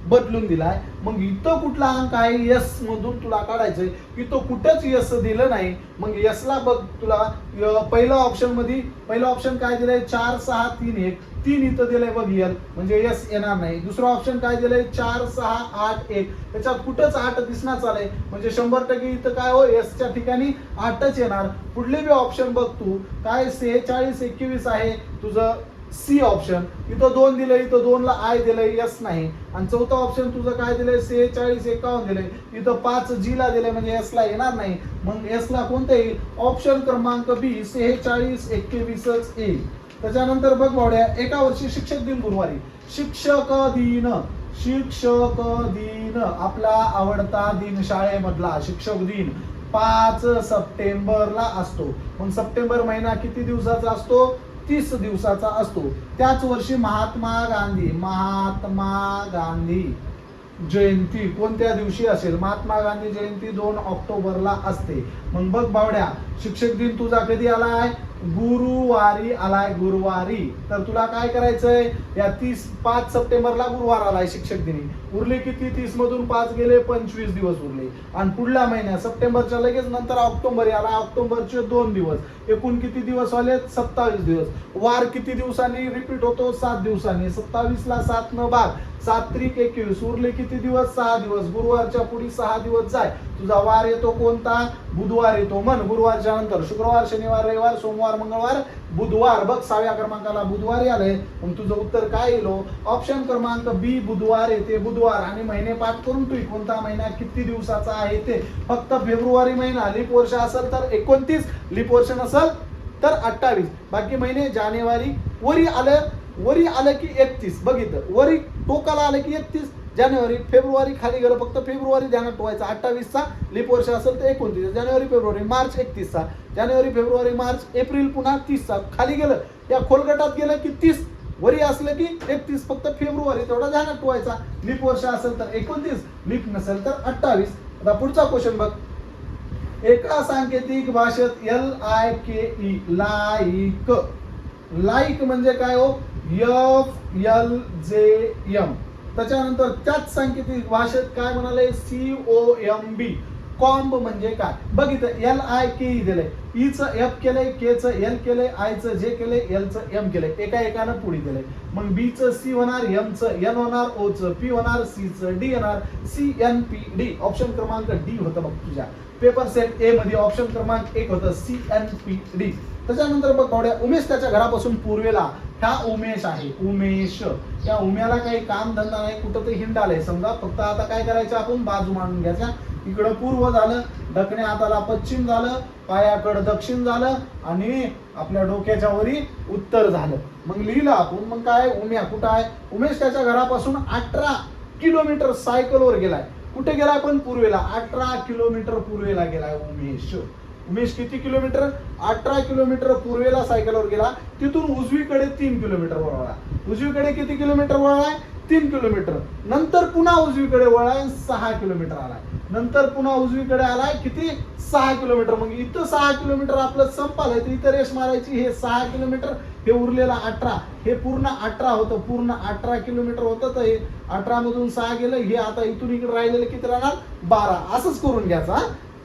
बदलून दिलाय. मग इथं कुठला अंक आहे, एस मधून तुला काढायचंय. इथं कुठंच एस दिलं नाही. मग एस ला बघ, तुला पहिला ऑप्शन मध्ये पहिला ऑप्शन काय दिलंय, 4 6 3 1. 3 इथं दिलंय बघ एल, म्हणजे एस येणार नाही. दुसरा ऑप्शन काय दिलंय, 4 6 8 1. त्याच्यात कुठंच 8 दिसणार चालेल, म्हणजे 100% इथं काय हो, एसच्या ठिकाणी 8च येणार. पुढले बी ऑप्शन बघ तू, काय 46 21 आहे तुझं सी ऑप्शन. इथं 2 दिलंय, इथं 2 ला आय दिलंय, एस नाही. आणि चौथा ऑप्शन तुझं काय दिलंय, 46 51 दिलंय, इथं 5 जी ला दिलंय, म्हणजे एस ला येणार नाही. मग एस ला कोणतं येईल, ऑप्शन क्रमांक बी 46 21च येईल. त्याच्यानंतर बघ भावड्या, एका वर्षी शिक्षक दिन गुरुवारी. शिक्षक दिन, शिक्षक दिन आपला आवडता दिन शाळेमधला शिक्षक दिन 5 सप्टेंबरला असतो. मग सप्टेंबर महिना किती दिवसाचा असतो, 30 दिवसाचा असतो. त्याच वर्षी महात्मा गांधी जयंती कोणत्या दिवशी असेल, महात्मा गांधी जयंती 2 ऑक्टोबरला असते. मग बघ बावड्या, शिक्षक दिन तुझा कधी आलाय, गुरुवारी आलाय, गुरुवारी. तर तुला काय करायचंय, या 5 सप्टेंबरला गुरुवार आलाय शिक्षक दिनी. उरले किती, 30 मधून 5 गेले, 25 दिवस उरले. आणि पुढल्या महिन्यात सप्टेंबरच्या लगेच नंतर ऑक्टोबर आला, ऑक्टोबरचे 2 दिवस. एकूण किती दिवस आले, 27 दिवस. वार किती दिवसांनी रिपीट होतो, 7 दिवसांनी. 27 ला 7 न भाग, 7 त्रिक 21. उरले किती दिवस, 6 दिवस. गुरुवारच्या पुढे 6 दिवस जाय. तुझा वार येतो कोणता, बुधवार येतो. मन गुरुवारच्या नंतर शुक्रवार शनिवार रविवार सोमवार मंगळवार बुधवार. बघ 6व्या क्रमांकाला बुधवारी आलंय. मग तुझं उत्तर काय येईल, ऑप्शन क्रमांक बी बुधवार येते, बुधवार. आणि महिने पाठ करून तू कोणता महिना किती दिवसाचा आहे ते. फक्त फेब्रुवारी महिना लीप वर्ष असेल तर 29, लीप वर्ष नसेल तर 28. बाकी महिने जानेवारी वरी आलं की 31. बघितलं, वरी टोकाला आलं की 31 जानेवारी. फेब्रुवारी खाली गेलं, फक्त फेब्रुवारी ध्यानात ठेवायचा. 28चा लीप वर्ष असेल तर 29. जानेवारी फेब्रुवारी मार्च 31चा. जानेवारी फेब्रुवारी मार्च एप्रिल पुन्हा 30चा. खाली गेलं या खोलगटात गेलं की 30, वरी असलं की 31. फक्त फेब्रुवारी तेवढा ध्यानात ठेवायचा. लीप वर्ष असेल तर 29, लीप नसेल तर 28. आता पुढचा क्वेश्चन बघ, एका सांकेतिक भाषेत LIKE लाईक. लाईक म्हणजे काय हो, FLJM. त्याच्यानंतर त्याच सांकेतिक भाषेत काय म्हणाले, COMB. कॉम्ब म्हणजे काय, बघितलं LIKE दिलंय, ई चं F केलंय, के चं L केलंय, आय चं J केलंय, L चं M केलंय. एका एकानं पुढे दिलंय. मग बी चं C होणार, M चं N होणार, O चं P होणार, C चं D येणार, CNPD. ऑप्शन क्रमांक डी होतं बघ तुझ्या पेपर सेट ए मध्ये. ऑप्शन क्रमांक 1 होतं CNPD. त्याच्यानंतर बघ भावड्या, उमेश त्याच्या घरापासून पूर्वेला, हा उमेश आहे, उमेश. त्या उम्याला काही काम धंदा नाही, कुठं ते हिंडालय समजा. फक्त आता काय करायचं, आपण बाजू मांडून घ्यायच्या. इकडं पूर्व झालं, दक्षिण हाताला पश्चिम झालं, पायाकडं दक्षिण झालं, आणि आपल्या डोक्याच्या वरी उत्तर झालं. मग लिहिलं आपण. मग काय, उम्या कुठं आहे, उमेश त्याच्या घरापासून 18 किलोमीटर सायकलवर गेलाय. कुठे गेलाय पण, पूर्वेला. 18 किलोमीटर पूर्वेला गेलाय उमेश. उमेश किती किलोमीटर, 18 किलोमीटर पूर्वेला सायकलवर गेला. तिथून उजवीकडे 3 किलोमीटर वळला. उजवीकडे किती किलोमीटर वळलाय, 3 किलोमीटर. नंतर पुन्हा उजवीकडे वळलाय, 6 किलोमीटर आलाय. नंतर पुन्हा उजवीकडे आलाय, किती, 6 किलोमीटर. मग इथं 6 किलोमीटर आपलं संपालय, तर इथं रेस मारायची. हे 6 किलोमीटर, हे उरलेला 18, हे पूर्ण 18 होतं, पूर्ण 18 किलोमीटर होतं. तर हे 18 मधून 6 गेलं, हे आता इथून इकडे राहिलेलं किती राहणार, 12. असंच करून घ्यायचा.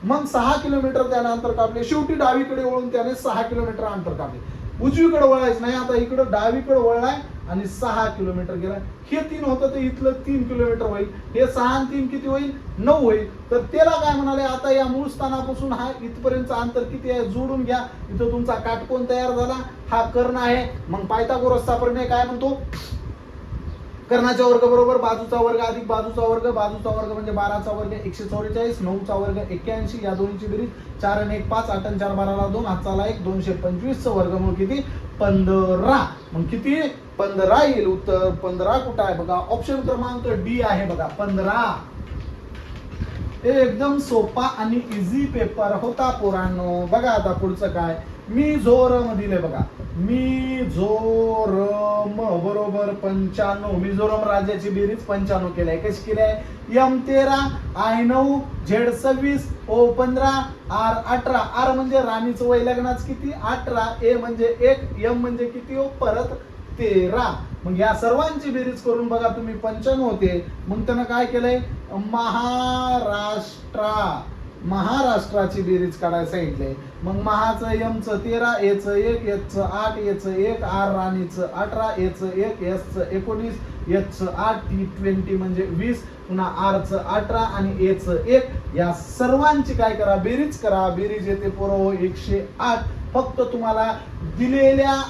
मग 6 किलोमीटर त्याने अंतर कापले. शेवटी डावीकडे वळून त्याने 6 किलोमीटर अंतर कापले. उजवीकडे वळायचं नाही, आता इकडं डावीकडे वळलाय आणि 6 किलोमीटर गेला. हे 3 होतं ते इथलं 3 किलोमीटर होईल. हे 6 आणि 3 किती होईल? 9 होईल. तर त्याला काय म्हणाले, आता या मूळ स्थानापासून हा इथपर्यंत अंतर किती आहे जोडून घ्या. इथं तुमचा काटकोन तयार झाला, हा कर्ण आहे. मग पायथागोरसचा प्रमेय काय म्हणतो? कर्णाचा वर्ग बरोबर बाजूचा वर्ग अधिक बाजूचा वर्ग. बाजूचा वर्ग म्हणजे 12चा वर्ग 144, 9चा वर्ग 81, या दोन्हीची बेरीज 4 आणि 1 5, 8 आणि 4 12ला 2, हातचाला 1, 225 चं वर्गमूळ किती? 15. मग किती? 15 येईल उत्तर. 15 कुठं आहे बघा? ऑप्शन क्रमांक डी आहे बघा, 15. एकदम सोपा आणि इझी पेपर होता पोरांनो. बघा आता पुढचं काय? मिझोरम दिले बघा. मिझोरम बरोबर 95. मिझोरम राज्याची बेरीज 95 केली आहे. कशी केली आहे? M13, I9, Z26, O15, R18. R म्हणजे राणीचं वय लग्नाच किती? 18. A म्हणजे 1, M म्हणजे किती हो? परत 13. मग या सर्वांची बेरीज करून बघा तुम्ही 95 होते. मग त्यानं काय केलंय? महाराष्ट्राची बेरीज काढायला सांगितले. मग महाचं एमचं 13, एचं 1, एचं 8, एचं 1, आर राणीचं 18, एचं 1, एसचं 19, एचचं 8, T20 म्हणजे 20, पुन्हा आरचं 18 आणि एचं 1. या सर्वांची काय करा? बेरीज करा. बेरीज येते पोरं 108. फक्त तुम्हाला दिलेल्या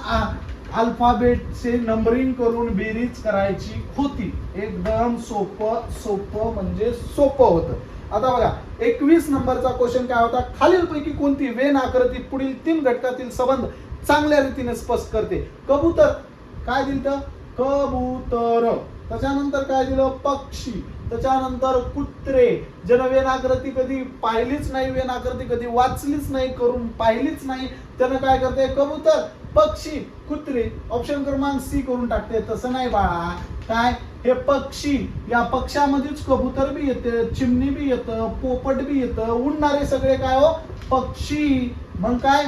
अल्फाबेटचे नंबरिंग करून बेरीज करायची होती. एकदम सोपं म्हणजे सोपं होतं. आता बघा 21 नंबरचा क्वेश्चन काय होता? खालीलपैकी कोणती वेन आकृती पुढील 3 घटकातील संबंध चांगल्या रीतीने स्पष्ट करते? कबूतर काय दिलं? कबूतर. त्याच्यानंतर काय दिलं? पक्षी. त्याच्यानंतर कुत्रे. ज्यानं वेन आकृती कधी पाहिलीच नाही, वेन आकृती कधी वाचलीच नाही, करून पाहिलीच नाही, त्यानं काय करते? कबूतर, पक्षी, कुत्रे. ऑप्शन क्रमांक सी करून टाकते. तसं नाही बाळा. काय? हे पक्षी. या पक्षामध्येच कबूतर बी येते, चिमणी बी येतं, पोपट बी येतं. उडणारे सगळे काय हो? पक्षी. मग काय?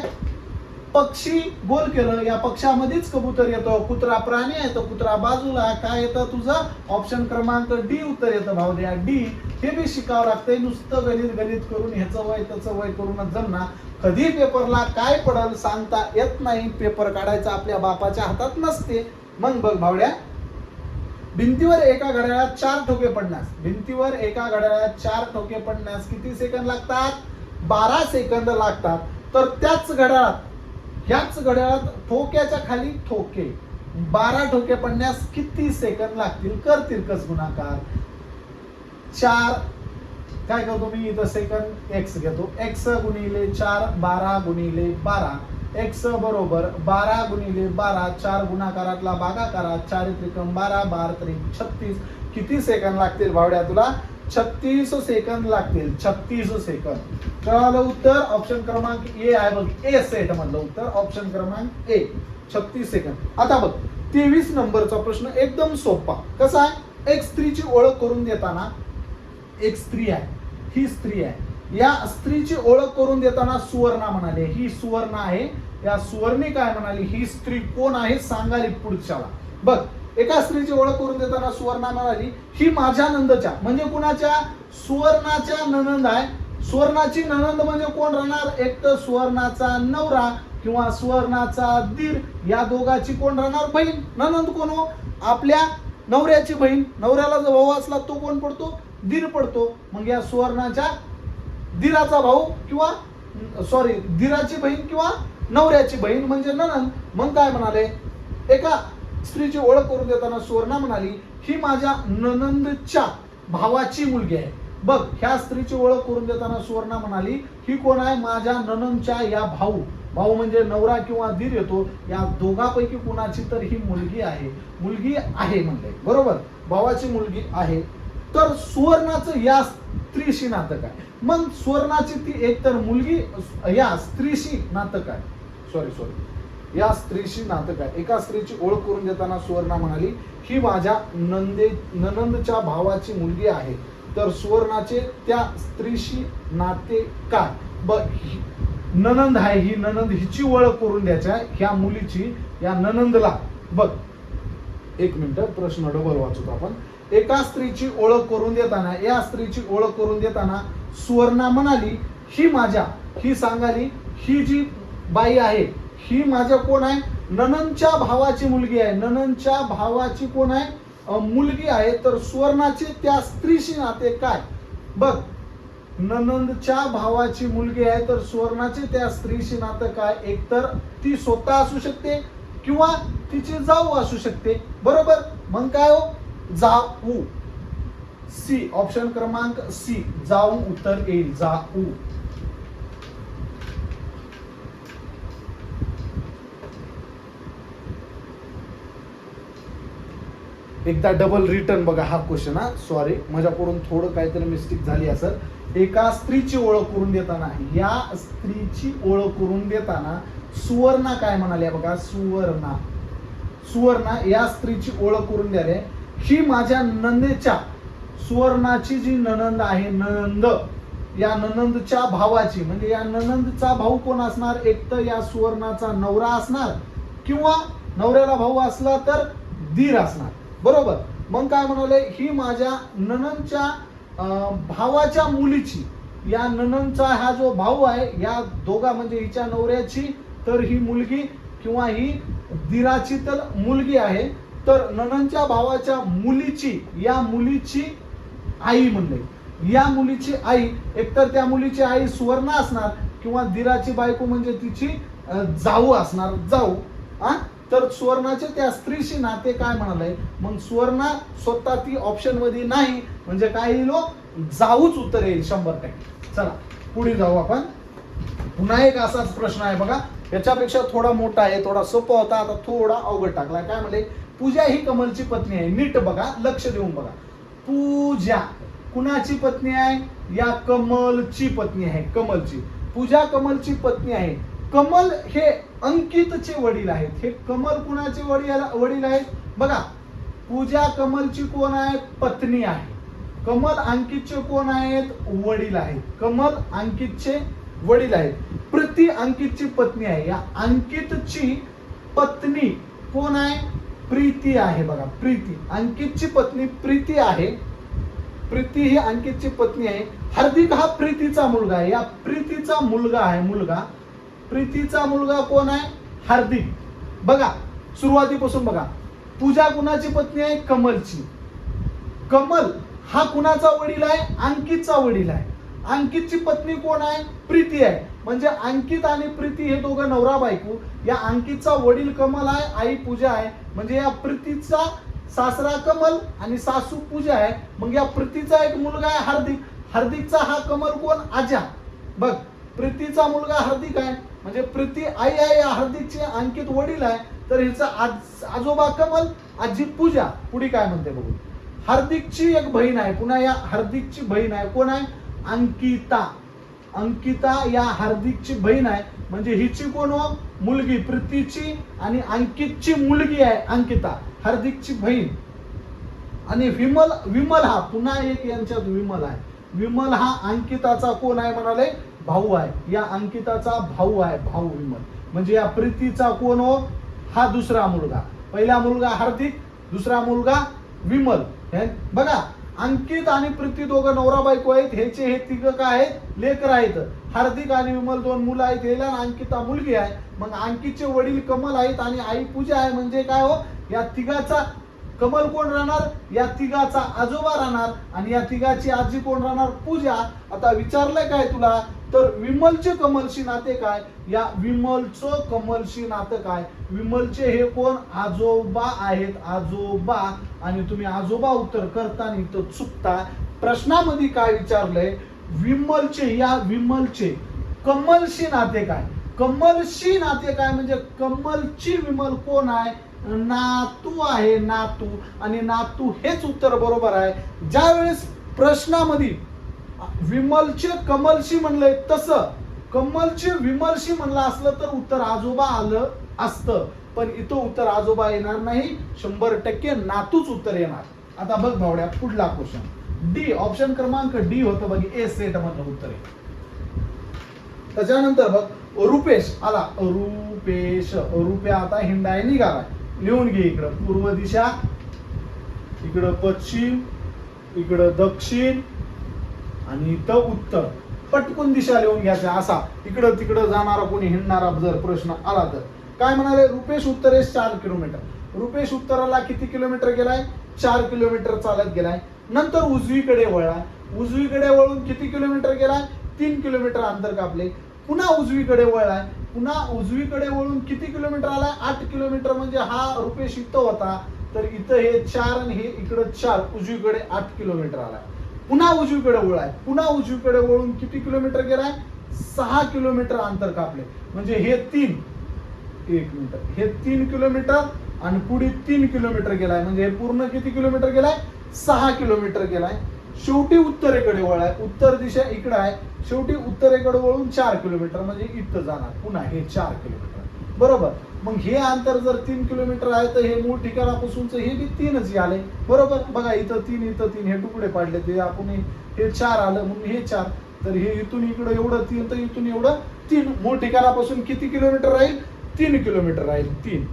पक्षी गोल केलं, या पक्षामध्येच कबूतर येतो. कुत्रा प्राणी आहे, तर कुत्रा बाजूला. काय येतं तुझं? ऑप्शन क्रमांक डी उत्तर येतं भाऊ द्या. डी. हे बी शिकावं लागतंय. नुसतं गणित करून ह्याचं वय त्याचं वय करूनच जमणार. कधी पेपरला काय पडल सांगता येत नाही. पेपर काढायचा आपल्या बापाच्या हातात नसते. मग बघ भावड्या, भिंतीवर एका घड्याळात 4 ठोके पडण्यास, भिंतीवर एका घड्याळात 4 ठोके पडण्यास किती सेकंद लागतात? 12 सेकंद लागतात. तर ह्याच घड्याळात ठोक्याच्या खाली ठोके 12 ठोके पडण्यास किती सेकंद लागतील? कर तिरकस गुणाकार. 4 काय करतो मी इथं? सेकंद एक्स घेतो. एक्स गुणिले 4, 12 गुणिले 12. एक्स बरोबर 12 गुणिले 12. 4 गुणाकारातला भागाकारात 4 त्रिकम 12, 12 त्रिक 36. किती सेकंद लागतील भावड्या तुला? 36 सेकंद लागतील. 36 सेकंद. कळालं उत्तर? ऑप्शन क्रमांक ए आहे बघ. ए सेट मधलं उत्तर ऑप्शन क्रमांक ए. 36 सेकंद. आता बघ 23 नंबरचा प्रश्न एकदम सोपा. कसा आहे? एक स्त्रीची ओळख करून देताना, एक स्त्री आहे, ही स्त्री आहे. या स्त्रीची ओळख करून देताना सुवर्णा म्हणाले. ही सुवर्णा आहे. या सुवर्णी काय म्हणाली? ही स्त्री कोण आहे सांगाली पुढच्याला. बघ, एका स्त्रीची ओळख करून देताना सुवर्णा म्हणाली, ही माझ्या नंदच्या, म्हणजे कुणाच्या? सुवर्णाच्या ननंद आहे. सुवर्णाची ननंद म्हणजे कोण राहणार? एक तर सुवर्णाचा नवरा किंवा सुवर्णाचा दीर. या दोघाची कोण राहणार? बहीण. ननंद कोण हो? आपल्या नवऱ्याची बहीण. नवऱ्याला जो भाऊ असला तो कोण पडतो? दीर पडतो. मग या सुवर्णाच्या दीराचा भाऊ किंवा दीराची बहीण किंवा नवऱ्याची बहीण म्हणजे ननंद. मग काय म्हणाले? एका स्त्रीची ओळख करून देताना सुवर्णा म्हणाली, ही माझ्या ननंदच्या भावाची मुलगी आहे. बघ, ह्या स्त्रीची ओळख करून देताना सुवर्णा म्हणाली, ही कोण आहे? माझ्या ननंदच्या या भाऊ म्हणजे नवरा किंवा दीर येतो. या दोघांपैकी कुणाची? तर ही मुलगी आहे. मुलगी आहे म्हणले बरोबर. भावाची मुलगी आहे. तर सुवर्णाचं या स्त्रीशी नातं काय? मग सुवर्णाची ती एक तर मुलगी या स्त्रीशी नातं काय? या स्त्रीशी नातं काय? एका स्त्रीची ओळख करून देताना सुवर्णा म्हणाली, ही माझ्या ननंदच्या भावाची मुलगी आहे. तर सुवर्णाचे त्या स्त्रीशी नाते काय? बघ, ननंद आहे, ही ननंद, हिची ओळख करून द्यायच्या ह्या मुलीची, या ननंदला. बघ, एक मिनिट, प्रश्न डबल वाचतो आपण. एका स्त्रीची ओळख करून देताना, या स्त्रीची ओळख करून देताना सुवर्णा म्हणाली, ही माझ्या, ही सांगाली, ही जी बाई आहे ही माझ्या कोण आहे, नणंदच्या भावाची मुलगी आहे. नणंदच्या भावाची कोण आहे, मुलगी आहे. तर सुवर्णाचे त्या स्त्रीशी नाते काय? बघ, नणंदच्या भावाची मुलगी आहे तर सुवर्णाचे त्या स्त्रीशी नातं काय? एकतर ती स्वतः असू शकते किंवा तिची जाऊ असू शकते. बरोबर, मग काय हो, जाऊ. सी, ऑप्शन क्रमांक सी, जाऊ उत्तर येईल, जाऊ. एकदा डबल रिटर्न बघा हा क्वेश्चन. हा सॉरी, माझ्याकडून थोडं काहीतरी मिस्टेक झाली असेल. एका स्त्रीची ओळख करून देताना, या स्त्रीची ओळख करून देताना सुवर्णा काय म्हणाले बघा, सुवर्णा. सुवर्णा या स्त्रीची ओळख करून द्याले, ही माझ्या नंदेच्या, सुवर्णाची जी नणंद आहे, नणंद, या नणंदच्या भावाची, म्हणजे या नणंदचा भाऊ कोण असणार, एक तर या सुवर्णाचा नवरा असणार किंवा नवऱ्याला भाऊ असला तर दीर असणार. बरोबर, मग काय म्हणाले, ही माझ्या नणंदच्या भावाच्या मुलीची, या नणंदचा हा जो भाऊ आहे या दोघा म्हणजे हिच्या नवऱ्याची तर ही मुलगी किंवा ही दीराची तर मुलगी आहे. तर नणंदच्या भावाच्या मुलीची, या मुलीची आई म्हणले, या मुलीची आई, एकतर त्या मुलीची आई सुवर्णा असणार किंवा दीराची बायको म्हणजे तिची जाऊ असणार, जाऊ. तर सुवर्णाचे त्या स्त्रीशी नाते काय म्हणाले, मग सुवर्णा स्वतः ती ऑप्शन मध्ये नाही, म्हणजे काय येईल, जाऊच उत्तर येईल 100%. चला पुढे जाऊ आपण. पुन्हा एक असाच प्रश्न आहे बघा, याच्यापेक्षा थोडा मोठा आहे, थोडा सोपा होता, आता थोडा अवघड टाकला. काय म्हणले, पूजा ही कमलची पत्नी आहे. नीट बघा, लक्ष देऊन बघा. पूजा कुणाची पत्नी आहे, या कमलची पत्नी आहे, कमलची. पूजा कमलची पत्नी आहे. कमल हे अंकितचे वडील आहेत. हे कमल कुणाचे वडील आहेत बघा, पूजा कमलची कोण आहे, पत्नी आहे. कमल अंकितचे कोण आहेत, वडील आहेत. कमल अंकितचे वडील आहेत. प्रीती अंकितची पत्नी आहे. या अंकितची पत्नी कोण आहे, प्रीती आहे. बघा, प्रीती, अंकितची पत्नी प्रीती आहे. प्रीती ही अंकितची पत्नी आहे. हार्दिक हा प्रीतीचा मुलगा आहे. या प्रीतीचा मुलगा आहे, मुलगा. प्रीतीचा मुलगा कोण आहे, हार्दिक. बघा सुरुवातीपासून बघा, पूजा कुणाची पत्नी आहे, कमलची. कमल हा कुणाचा वडील आहे, अंकितचा वडील आहे. अंकितची पत्नी कोण आहे, प्रीती आहे. म्हणजे अंकित आणि प्रीती हे दोघं नवरा बायको. या अंकितचा वडील कमल आहे, आई पूजा आहे. म्हणजे या प्रीतीचा सासरा कमल आणि सासू पूजा आहे. मग या प्रीतीचा एक मुलगा आहे, हार्दिक. हार्दिकचा हा कमल कोण, आजा. बघ, प्रीतीचा मुलगा हार्दिक आहे, म्हणजे प्रीती आई आहे, हार्दिकचे अंकित वडील आहे. तर हिचा आजोबा कमल, आजी पूजा. पुढे काय म्हणते बघू. हार्दिकची एक बहीण आहे, पुन्हा या हार्दिकची बहीण आहे, कोण आहे, अंकिता. अंकिता या हार्दिकची बहीण आहे. म्हणजे हिची कोण हो, मुलगी. प्रीतीची आणि अंकितची मुलगी आहे अंकिता, हार्दिकची बहीण. आणि विमल, विमल हा पुन्हा एक यांच्यात विमल आहे. विमल हा अंकिताचा कोण आहे म्हणाले, भाऊ आहे. या अंकिताचा भाऊ आहे, भाऊ विमल. म्हणजे या प्रीतीचा कोण हो, हा दुसरा मुलगा. पहिला मुलगा हार्दिक, दुसरा मुलगा विमल. बघा, अंकित आणि प्रीती दोघं नवरा बायको आहेत. ह्याचे हे तिघ काय आहेत, लेकर आहेत. हार्दिक आणि विमल दोन मुलं आहेत. ह्याला अंकिता मुलगी आहे. मग अंकितचे वडील कमल आहेत आणि आई पूजा आहे. म्हणजे काय हो, या तिघाचा कमल कोण राहणार, या तिघाचा आजोबा राहणार आणि या तिघाची आजी कोण राहणार, पूजा. आता विचारलंय काय तुला, तर विमलचे कमलशी नाते काय, या विमलचं कमलशी नातं काय. विमलचे हे कोण, आजोबा आहेत, आजोबा. आणि तुम्ही आजोबा उत्तर करताना इथं चुकता. प्रश्नामध्ये काय विचारलंय, विमलचे, या विमलचे कमलशी नाते काय. कमलशी नाते काय म्हणजे कमलची विमल कोण आहे, नातू आहे, नातू. आणि नातू हेच उत्तर बरोबर आहे. ज्या वेळेस प्रश्नामध्ये विमलचे कमलशी म्हणलंय, तसं कमलचे विमलशी म्हणलं असलं तर उत्तर आजोबा आलं असतं. पण इथं उत्तर आजोबा येणार नाही, 100% नातूच उत्तर येणार. आता बघ भावड्या, पुढला क्वेश्चन डी, ऑप्शन क्रमांक डी होतं बघ, ए सेट मधलं उत्तर आहे. त्याच्यानंतर बघ, रुपेश आला. रुपेश, रुपया आता हिंडाय निघाला. लिहून घे. इकडं पूर्व दिशा, इकडं पश्चिम, इकडं दक्षिण आणि इथं उत्तर. पटकून दिशा लिहून घ्यायच्या असा इकडं तिकडं जाणारा कोणी हिंडणारा जर प्रश्न आला तर. काय म्हणाले, रुपेश उत्तरेस 4 किलोमीटर. रुपेश उत्तराला किती किलोमीटर गेलाय, 4 किलोमीटर चालत गेलाय. नंतर उजवीकडे वळला, उजवीकडे वळून किती किलोमीटर गेलाय, 3 किलोमीटर अंतर कापले. पुन्हा उजवीकडे वळलाय, पुन्हा उजवीकडे वळून किती किलोमीटर आलाय, 8 किलोमीटर. म्हणजे हा रुपेश इथं होता तर इथं हे 4 आणि हे इकडं 4, उजवीकडे 8 किलोमीटर आलाय. पुन्हा उजवीकडे वळाय, पुन्हा उजवीकडे वळून किती किलोमीटर गेलाय, 6 किलोमीटर अंतर कापले. म्हणजे हे 3, 1 मिनिट, हे 3 किलोमीटर आणि पुढे 3 किलोमीटर गेलाय. म्हणजे हे पूर्ण किती किलोमीटर गेलाय, 6 किलोमीटर गेलाय. शेवटी उत्तरेकडे वळाय, उत्तर दिशा इकडे आहे, शेवटी उत्तरेकडे वळून 4 किलोमीटर म्हणजे इथं जाणार. पुन्हा हे 4 किलोमीटर. बरोबर. मग हे अंतर जर 3 किलोमीटर आहे तर हे मूळ ठिकाणापासूनच हे बी 3च आले. बरोबर. बघा इथं 3, इथं 3, हे तुकडे पाडले ते आपण, हे 4 आलं म्हणून हे 4. तर हे इथून इकडं एवढं 3 तर इथून एवढं 3. मूळ ठिकाणापासून किती किलोमीटर राहील, 3 किलोमीटर राहील. 3.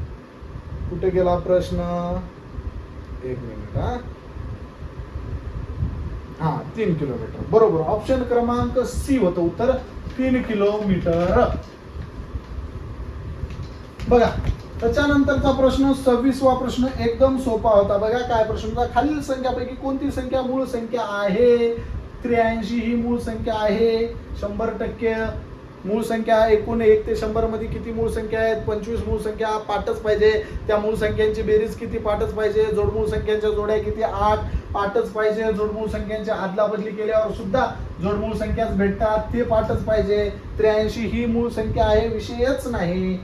कुठे गेला प्रश्न, 1 मिनिट. हा 3 किलोमीटर. बरोबर. ऑप्शन क्रमांक सी होतं उत्तर, 3 किलोमीटर. बघा त्याच्यानंतरचा प्रश्न 26वा प्रश्न एकदम सोपा होता. बघा काय प्रश्न होता, खालील संख्यापैकी कोणती संख्या मूळ संख्या आहे. 83 ही मूळ संख्या आहे. 100% मूळ संख्या. एकूण 1 ते 100 मध्ये किती मूळ संख्या आहेत, 25 मूळ संख्या पाठच पाहिजे. त्या मूळ संख्यांची बेरीज किती पाठच पाहिजे. जोडमूळ संख्यांच्या जोड्या किती, 8 पाठच पाहिजे. जोडमूळ संख्यांच्या आदला बदली केल्यावर सुद्धा जोडमूळ संख्याच भेटतात, ते पाठच पाहिजे. 83 ही मूळ संख्या आहे, विषयच नाही.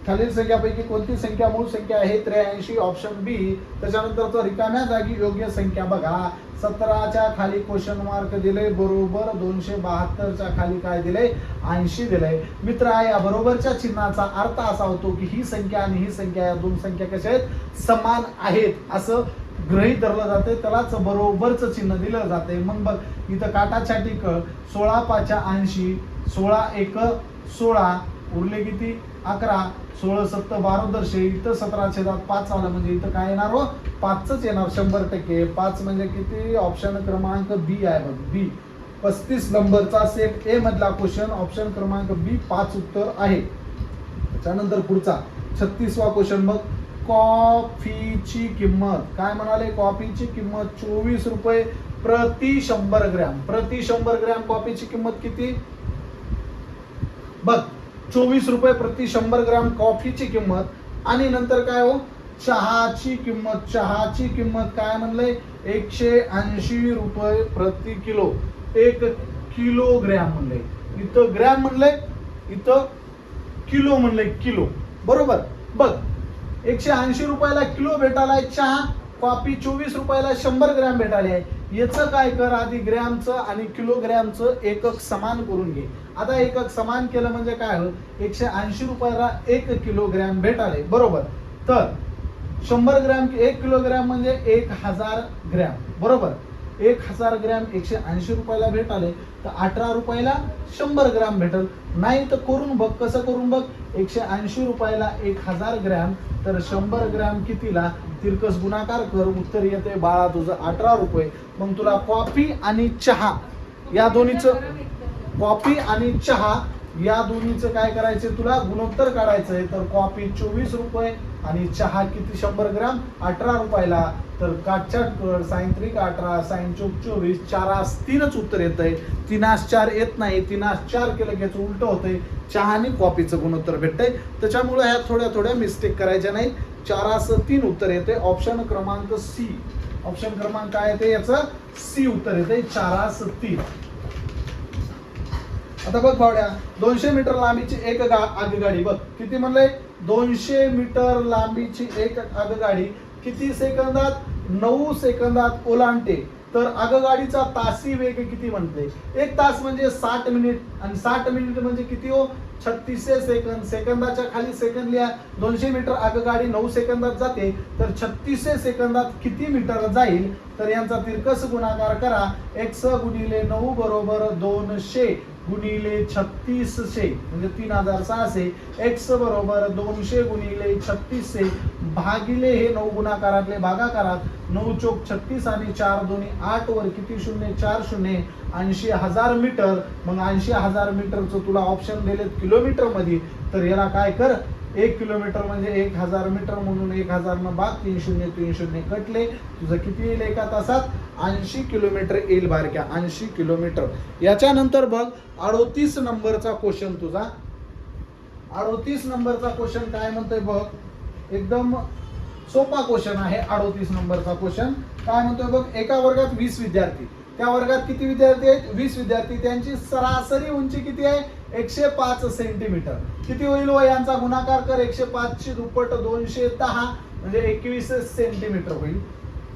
खालील संख्यापैकी कोणती संख्या मूळ संख्या आहे, 83. ऑप्शन बी. त्याच्यानंतर रिकाम्या जागी योग्य संख्या बघा. 17च्या खाली क्वेश्चन मार्क दिले, बरोबर. 272च्या खाली काय दिले, 80 दिले. मित्र, या बरोबरच्या चिन्हाचा अर्थ असा होतो की ही संख्या आणि ही संख्या, या दोन संख्या कशा आहेत, समान आहेत असं गृहीत धरलं जाते. त्यालाच बरोबरचं चिन्ह दिलं जाते. मग बघ इथं काटाछाटी कर, 16 5 80, 16 1 16, उरले किती, 11, 16 7 12 इथं 17/5 आलं म्हणजे इथं काय येणार, हो 5च येणार 100%. 5 म्हणजे किती, ऑप्शन क्रमांक बी आहे बघ, बी. 35 नंबरचा सेट ए मधला क्वेश्चन, ऑप्शन क्रमांक बी 5 उत्तर आहे. त्यानंतर पुढचा 36वा क्वेश्चन बघ. कॉफीची किंमत काय म्हणाले, कॉफीची किंमत 24 रुपये प्रति 100 ग्रॅम. प्रति 100 ग्रॅम कॉफीची किंमत किती बघ, 24 रुपये प्रति 100 ग्राम कॉफीची किंमत. आणि नंतर काय हो, चहाची किंमत. चहाची किंमत काय म्हणलंय, 180 रुपये प्रति किलो. 1 किलोग्रॅम म्हणलंय, इथं ग्रॅम म्हणलंय, इथं किलो म्हणलंय, किलो. बरोबर. बघ 180 रुपयाला किलो भेटायला चहा, कॉफी 24 रुपयाला 100 ग्रॅम भेटायला आहे. याचं काय कर, आधी ग्रॅमचं आणि किलोग्रॅमचं एकक समान करून घे. आता एकक समान केलं म्हणजे काय होईल, 180 रुपयाला 1 किलोग्रॅम भेटाले. बरोबर. तर 100 ग्रॅम 1 किलोग्रॅम म्हणजे 1000 ग्रॅम. बरोबर. 1000 ग्रॅम 180 रुपयाला भेटाले तर 18 रुपयाला 100 ग्रॅम भेटल. नाही तर करून बघ, कसं करून बघ, 180 रुपयाला 1000 ग्रॅम तर 100 ग्रॅम कितीला, तिरकस गुणाकार कर, उत्तर येते बाळा तुझं 18 रुपये. मग तुला कॉफी आणि चहा या दोन्हीचं, कॉफी आणि चहा या दोन्हीचं काय करायचं, तुला गुणोत्तर काढायचं आहे. तर कॉफी 24 रुपये आणि चहा किती 100 ग्रॅम 18 रुपयाला. तर काटछाट कर, साइन 3 18, साइन 24, 4 3च उत्तर येत आहे. 3 4 येत नाही, 3 4 केलं की उलट होतंय, चहा आणि कॉफीचं गुणोत्तर भेटतंय. त्याच्यामुळे ह्या थोड्या थोड्या मिस्टेक करायच्या नाही. 4 3 उत्तर येते, ऑप्शन क्रमांक सी. ऑप्शन क्रमांक काय येते याचं, सी उत्तर येते, 4 3. आता बघ भावड्या, 200 मीटर लांबीची एक आगगाडी बघ किती म्हणलंय, 200 मीटर लांबीची एक आगगाडी किती सेकंदात, 9 सेकंदात ओलांडते. तर आगगाडीचा तासी वेग किती म्हणते, 1 तास म्हणजे 60 मिनिट आणि 60 मिनिट म्हणजे किती हो, 36 सेकंद. सेकंदाच्या खाली सेकंद लिहा. 200 मीटर आगगाडी 9 सेकंदात जाते तर 36 सेकंदात किती मीटर जाईल. तर यांचा तिरकस गुणाकार करा, x गुणिले 9 बरोबर 200. गुणिले 3600 म्हणजे 3600 x बरोबर 200 गुणिले 3600 भागिले हे 9 गुणाकारातले भागाकारात 9 चोक 36 आणि 4 दोन्ही 8 वर किती शून्य 4 शून्य 80,000 मीटर. मग 80,000 मीटरचं तुला ऑप्शन दिलेत किलोमीटर मध्ये, तर याला काय कर 1 किलोमीटर म्हणजे 1000 मीटर म्हणून 1000 न भाग 3 शून्य 3 शून्य कटले, तुझं किती येईल एका तासात 80 किलोमीटर येईल बारक्या 80 किलोमीटर. याच्यानंतर बघ 38 नंबरचा क्वेश्चन तुझा. 38 नंबरचा क्वेश्चन काय म्हणतोय बघ, एकदम सोपा क्वेश्चन आहे. 38 नंबरचा क्वेश्चन काय म्हणतोय बघ, एका वर्गात 20 विद्यार्थी, त्या वर्गात किती विद्यार्थी आहेत 20 विद्यार्थी, त्यांची सरासरी उंची किती आहे 105 सेंटीमीटर. किती होईल व यांचा गुणाकार कर 105 ची दुप्पट 210 म्हणजे 21 सेंटीमीटर होईल.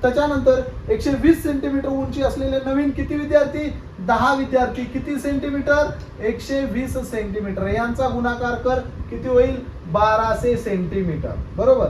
त्याच्यानंतर 120 सेंटीमीटर उंची असलेले नवीन किती विद्यार्थी 10 विद्यार्थी, किती सेंटीमीटर 120 सेंटीमीटर, यांचा गुणाकार कर किती होईल 1200 सेंटीमीटर. बरोबर,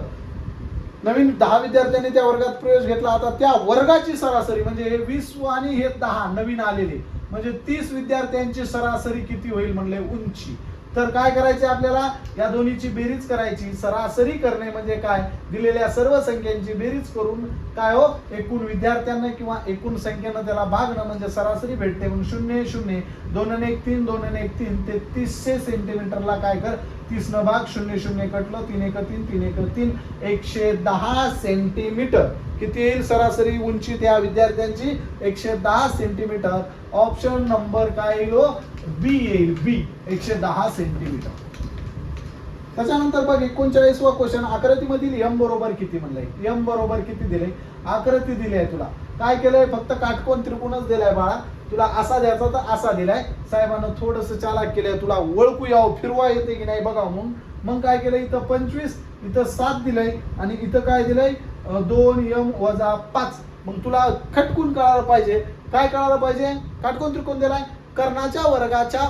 नवीन 10 विद्यार्थ्यांनी त्या वर्गात प्रवेश घेतला. आता त्या वर्गाची सरासरी म्हणजे हे 20 आणि हे 10 नवीन आलेले म्हणजे 30 विद्यार्थ्यांची सरासरी किती होईल म्हणले उंची. तर काय करायचे आपल्याला या दोन्हीची बेरीज करायची. सरासरी करणे म्हणजे काय, दिलेल्या सर्व संख्यांची बेरीज करून काय हो एकूण विद्यार्थ्यांना किंवा एकूण संख्येनं त्याला भागणं म्हणजे सरासरी भेटते. म्हणून 0 0 2 आणि 1 3 2 आणि 1 3 3300 सेंटीमीटरला काय कर 30 न भाग 0 0 कटलं 3 1 3 3 1 3 110 सेंटीमीटर. किती येईल सरासरी उंची त्या विद्यार्थ्यांची 110 सेंटीमीटर. ऑप्शन नंबर काय येईल बी येईल, बी 110 सेंटीमीटर. त्याच्यानंतर बघ 39वा क्वेश्चन, आकृतीमधील m बरोबर किती म्हणलंय, m बरोबर किती दिले, आकृती दिली आहे तुला. काय केलंय फक्त काटकोन त्रिकोणच दिलाय बाळा, तुला असा द्यायचा तर असा दिलाय. साहेबांना थोडस चालाक केलंय, तुला ओळखू यावं फिरवा येते की नाही बघा म्हणून. मग काय केलंय इथं 25 इथं 7 दिलंय आणि इथं काय दिलंय 2m वजा 5. मग तुला खटकून कळायला पाहिजे, काय कळायला पाहिजे, काटकोन त्रिकोण दिलाय कर्णाच्या वर्गाच्या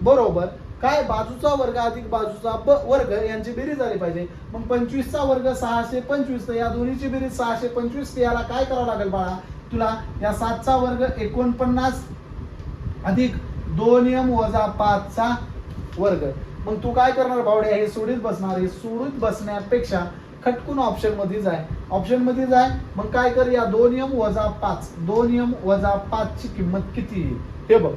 बरोबर काय बाजूचा वर्ग अधिक बाजूचा वर्ग यांची बेरीज झाली पाहिजे. मग 25 चा वर्ग 625, तर या दोन्हीची बेरीज 625. याला काय करावं लागेल बाळा तुला, या 7 चा वर्ग 49 अधिक 2m वजा 5 चा वर्ग. मग तू काय करणार भावड्या, हे सोडीत बसणार, हे सोडीत बसण्यापेक्षा खटकून ऑप्शन मध्ये जाय, ऑप्शन मध्ये जाय. मग काय कर या 2m वजा 5, 2m वजा 5 ची किंमत किती येईल हे बघ.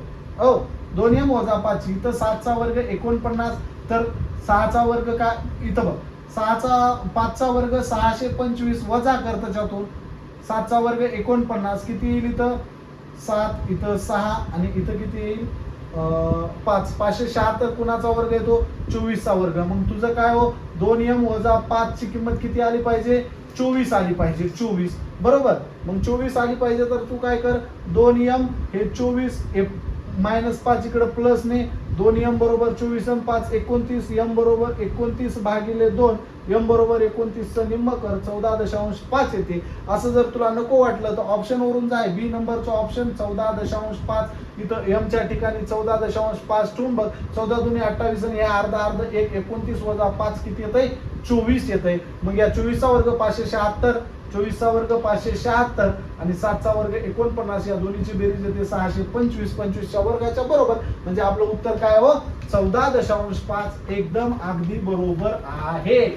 2m वजा 5 इथं 7 चा वर्ग 49, तर 6 चा वर्ग काय इथं बघ 5 चा वर्ग 625 वजा कर त्याच्यातून 7 चा वर्ग 49 किती येईल इथं 7 इथं 6 आणि इथं किती येईल 5. 576 कुणाचा वर्ग येतो 24 चा वर्ग. मग तुझं काय हो 2m वजा 5 ची किंमत किती आली पाहिजे 24 आली पाहिजे 24. बरोबर, मग 24 आली पाहिजे तर तू काय कर 2m हे 24 -5 इकडे प्लस ने 2m बरोबर 24 आणि 5 29, m बरोबर 29 भागिले 2, m बरोबर 29 चं निम्म कर 14.5 येते. असं जर तुला नको वाटलं तर ऑप्शन वरून जाय, बी नंबरचा ऑप्शन 14.5. इथं m च्या ठिकाणी 14.5 ठेवून बघ 14 दुनी 28 आणि हे अर्धा अर्ध 1 29 वजा 5 किती येतंय 24 येतंय. मग या 24 चा वर्ग 576, 24 चा वर्ग 576 आणि 7 चा वर्ग 49, या दोन्हीची बेरीज येते 625. 25 च्या वर्गाच्या बरोबर म्हणजे आपलं उत्तर काय हो 14.5. एकदम अगदी बरोबर आहे.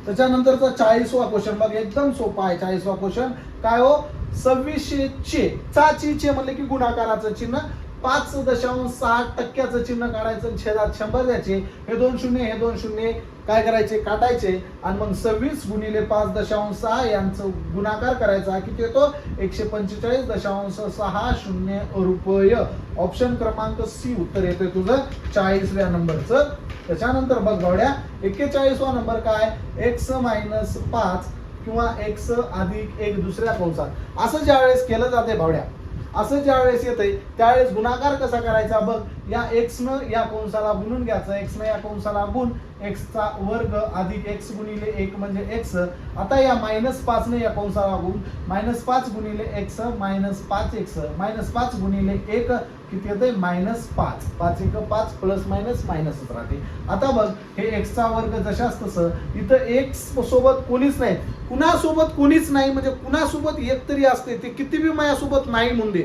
त्याच्यानंतरचा 40वा क्वेश्चन बघ, एकदम सोपा आहे. 40वा क्वेश्चन काय हो 2600 चा चे म्हणले की गुणाकाराचं चिन्ह 5.6% चिन्ह काढायचं, छेदात 100 द्यायचे. हे 2 शून्य हे 2 शून्य काय करायचे काटायचे आणि मग 26 गुणिले 5.6 यांचं गुणाकार करायचा. किती येतो 145.60 रुपये. ऑप्शन क्रमांक सी उत्तर येतोय तुझं 40व्या नंबरचं. त्याच्यानंतर बघ गवड्या 41वा नंबर काय x - 5 किंवा x अधिक 1 दुसऱ्या कंसात. असं ज्यावेळेस केलं जाते भावड्या, असं ज्यावेळेस येतंय त्यावेळेस गुणाकार कसा करायचा बघ, या x न या कंसाला गुणून घ्यायचं, x न या कंसाला गुण x चा वर्ग अधिक x गुणिले 1 म्हणजे x. आता या -5 ने या कंसाला गुण -5 गुणिले x -5x -5 गुणिले 1 किती येते -5. 5 1 5 प्लस मायनस मायनसच राहते. आता बघ हे x चा वर्ग जशाच तसं इथं x सोबत कोणीच नाही, कुणासोबत कोणीच नाही म्हणजे कुणासोबत एक तरी असते, ते किती बी माझ्यासोबत नाही म्हणून दे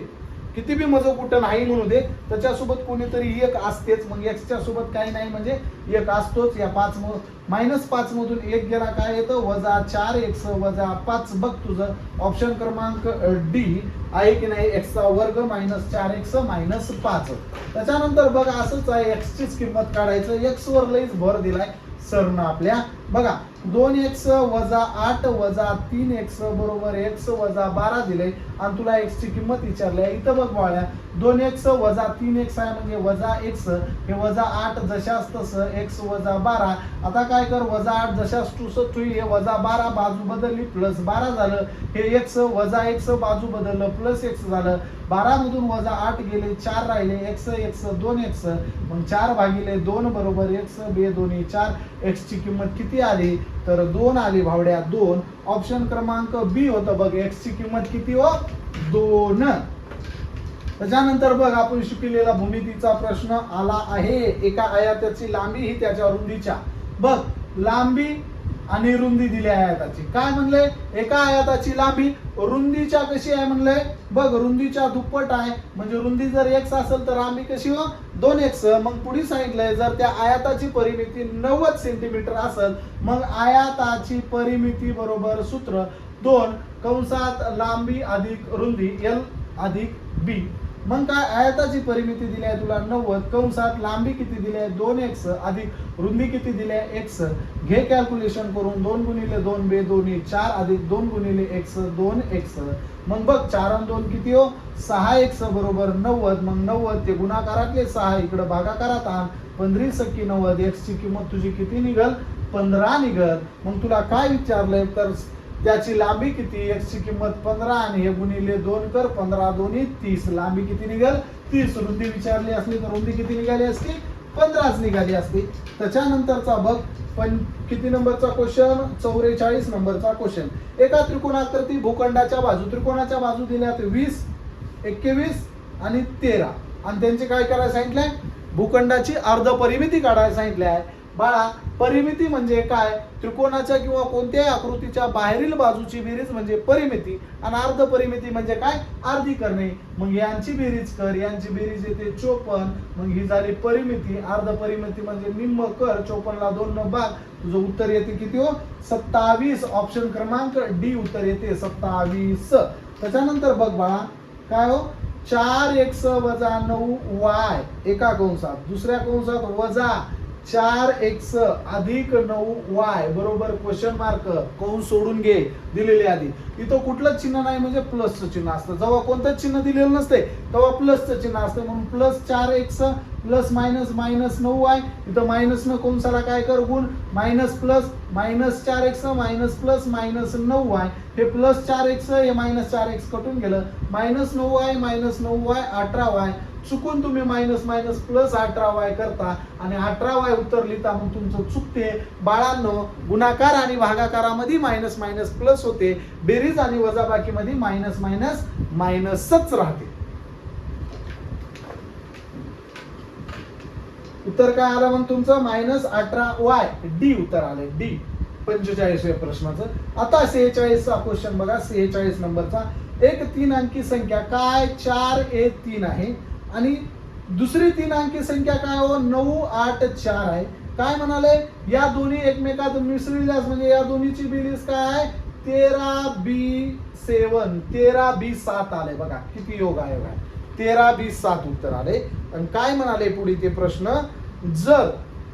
किती बी माझं कुठं नाही म्हणू दे, त्याच्यासोबत कोणीतरी एक असतेच. मग एक्सच्या सोबत काही नाही म्हणजे एक असतोच. या -5 मधून एक गेला काय येतं -4x -5. बघ तुझं ऑप्शन क्रमांक डी आहे की नाही, x² -4x -5. त्याच्यानंतर बघा असंच आहे, एक्सचीच किंमत काढायचं. एक्स वर लईच भर दिलाय सरनं आपल्या. बघा 2x - 8 - 3x बरोबर x - 12 दिले आणि तुला x ची किंमत विचारली आहे. इथं बघ बाळ्या 2x - 3x आहे म्हणजे -x, हे -8 जशास तसं x - 12. आता काय कर, -8 जशास तसं ठेवी, हे -12 बाजू बदलली +12 झालं. हे x -x बाजू बदललं +x झालं. 12 मधून -8 गेले, 4 राहिले, x 2x, मग 4/2 बरोबर x 2 4. x ची किंमत किती आली तर 2 आली भावड्या, 2. ऑप्शन क्रमांक बी होतं बघ, x ची किंमत किती हो 2. त्याच्यानंतर बघ आपण शिकलेला भूमितीचा प्रश्न आला आहे. एका आयताची लांबी ही त्याच्या रुंदीच्या, बघ लांबी आणि रुंदी दिली आहे आयताची. काय म्हणले, एका आयताची लांबी रुंदीच्या कशी आहे म्हणलंय, बघ रुंदीच्या दुप्पट आहे. म्हणजे रुंदी जर x असेल तर लांबी कशी हो 2x. मग पुढे सांगितलंय जर त्या आयताची परिमिती 90 सेंटीमीटर असेल, मग आयताची परिमिती बरोबर सूत्र 2 कंसात लांबी अधिक रुंदी L अधिक B. मग काय, आयताची परिमिती दिली आहे तुला 90 कंसात लांबी किती दिली आहे 2x अधिक रुंदी किती दिली आहे x. घे कॅल्क्युलेशन करून, 2 × 2 = 2 4 अधिक 2 × x 2x. मग बघ 4 आणि 2 किती हो 6x बरोबर 90. मग 90 ते गुणाकारातले 6 इकडे भागाकारात आण, 15 × 90. x ची किंमत तुझी किती निघल 15 निघल. मग तुला काय विचारलंय तर त्याची लांबी किती, x ची किंमत 15 आणि हे गुणिले 2 कर, 15 × 2 = 30. लांबी किती निघल 30. रुंदी विचारली असली तर रुंदी किती निघाली असती 15च निघाली असती. त्याच्यानंतरचा बघ पण किती नंबरचा क्वेश्चन, 44 नंबरचा क्वेश्चन. एका त्रिकोणाकृती भूखंडाच्या बाजू, त्रिकोणाच्या बाजू दिल्यात 20 21 आणि 13 आणि त्यांचे काय करायला सांगितलंय, भूखंडाची अर्धपरिमिती काढायला सांगितले आहे. बाळा परिमिती म्हणजे काय, त्रिकोणाच्या किंवा कोणत्याही आकृतीच्या बाहेरील बाजूची बेरीज म्हणजे परिमिती आणि अर्धपरिमिती म्हणजे काय अर्धी करणे. मग यांची बेरीज कर, यांची बेरीज येते 54. मग ही झाली परिमिती. अर्धपरिमिती म्हणजे निम्म कर, 54 ला 2 न भाग, तुझं उत्तर येते किती हो 27. ऑप्शन क्रमांक डी उत्तर येते 27. त्याच्यानंतर बघ बाळा काय हो 4x - 9y एका कंसात, दुसऱ्या कंसात वजा 4x अधिक 9y बरोबर क्वेश्चन मार्क, कंस सोडून घे दिलेले आधी. इथं कुठलंच चिन्ह नाही म्हणजे प्लसचं चिन्ह असतं. जेव्हा कोणतंच चिन्ह दिलेलं नसते तेव्हा प्लसचं चिन्ह असतं. म्हणून +4x +- 9y. इथं मायनस न कंसाला काय कर गुण, मायनस प्लस -4x -+ -9y. हे +4x हे -4x कटून गेलं, -9y 9y 18y. चुकून तुम्ही मायनस +18y करता आणि 18y उत्तर लिहिता, मग तुमचं चुकते बाळांनो. गुणाकार आणि भागाकारामध्ये मायनस प्लस होते, बेरीज आणि वजाबाकीमध्ये मायनसच राहते. उत्तर काय आलं मग तुमचं -18y. डी उत्तर आले, डी 45व्या प्रश्नाचं. आता 46चा क्वेश्चन बघा, 46 नंबरचा. एक 3 अंकी संख्या काय 4A3 आहे आणि दुसरी 3 अंकी संख्या काय हो 984 आहे. काय म्हणाले, या दोन्ही एकमेकात मिसळल्यास म्हणजे या दोन्हीची बेरीज काय आहे 13B7 13B7 आले. बघा किती योग आहे, 13B7 उत्तर आले. आणि काय म्हणाले पुढे ते प्रश्न, जर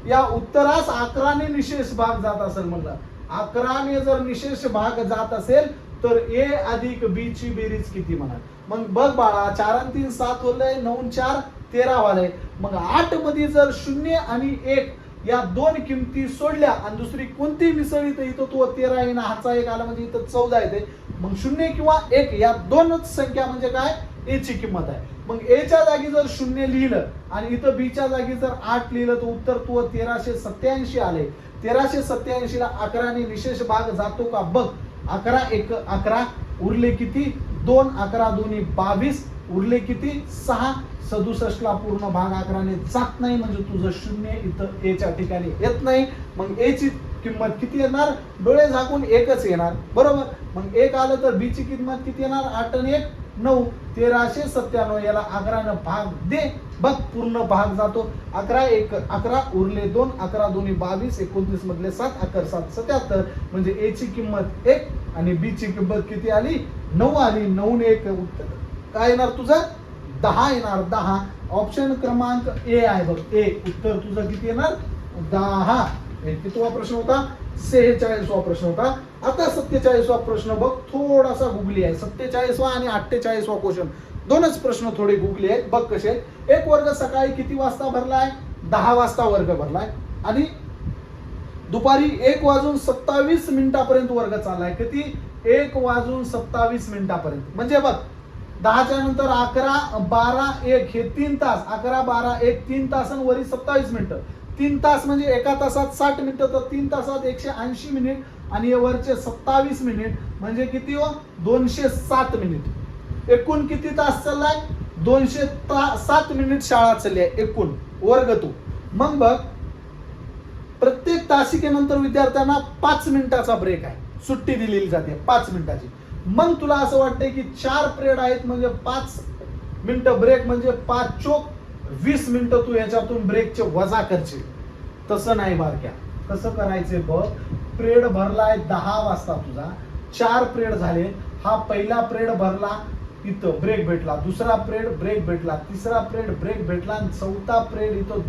या उत्तरास 11ने निशेष भाग जात असेल, म्हणलं 11ने जर निशेष भाग जात असेल तर A अधिक B ची बेरीज किती म्हणा. मग बघ बाळा 4 आणि 3 7 होले, 9 आणि 4 13 वाले. मग 8 मध्ये जर 0 आणि 1 या दोन किमती सोडल्या आणि दुसरी कोणती मिसळली तर इथं तो 13 येईन, हाचा 1 आला म्हणजे इथं 14 येते. मग 0 किंवा 1 या दोनच संख्या म्हणजे काय A ची किंमत आहे. मग A च्या जागी जर 0 लिहिलं आणि इथं B च्या जागी जर 8 लिहिलं तर उत्तर तो 1387 आले. 1387 ला 11ने निशेष भाग जातो का बघ. 11 1 11 उरले किती 2, 11 2 22 उरले किती 6. 67 ला पूर्ण भाग 11ने जात नाही म्हणजे तुझं 0 इथं A च्या ठिकाणी येत नाही. मग A ची किंमत किती येणार, डोळे झाकून 1च येणार बरोबर. मग 1 आलं तर B ची किंमत किती येणार 8 आणि 1 9, 1397 याला 11 भाग दे, बघ पूर्ण भाग जातो. 11 1 11 उरले 2, 11 2 22, 29 मधले 7, 11 7 77, म्हणजे ए ची किंमत 1 आणि बी ची किंमत किती आली? 9 आली. 9 ने 1 उत्तर काय येणार तुझं? 10 येणार. 10 ऑप्शन क्रमांक ए आहे बघ, ए उत्तर तुझं किती येणार? 10. कितवा प्रश्न होता? 46वा प्रश्न होता. आता 47वा प्रश्न बघ, थोडासा गुगली आहे. 47वा आणि 48वा क्वेश्चन, दोनच प्रश्न थोडे गुगली आहेत, बघ कसे. एक वर्ग सकाळी किती वाजता भरलाय? 10 वाजता वर्ग भरलाय आणि दुपारी 1:27 वर्ग चाललाय. किती? 1:27 म्हणजे बघ 10च्या नंतर 11 12 1 हे 3 तास. 11 12 1 3 तास आणि वरी 27 मिनिटं. 3 तास म्हणजे एका तासात 60 मिनिटं, तर 3 तासात 180 मिनिट आणि वरचे 27 मिनिट म्हणजे किती हो? 207 मिनिट. एकूण किती तास चाललाय? 207 मिनिट शाळा चालली आहे एकूण वर्ग तो. मग बघ प्रत्येक तासिकेनंतर विद्यार्थ्यांना 5 मिनिटाचा ब्रेक आहे, सुट्टी दिलेली जाते 5 मिनिटाची. मग तुला असं वाटतंय की 4 पिरियड आहेत म्हणजे 5 मिनिटं ब्रेक म्हणजे 5 चोक 20 मिनिटं तू याच्यातून ब्रेकचे वजा करशील. तसं नाही बारक्या. कसं करायचे बघ, पिरियड भरलाय 10 वाजता तुझा, 4 पिरियड झाले. हा पहिला पिरियड भरला, इथं ब्रेक भेटला. दुसरा पिरियड ब्रेक भेटला. तिसरा पिरियड ब्रेक भेटला आणि चौथा पिरियड इथं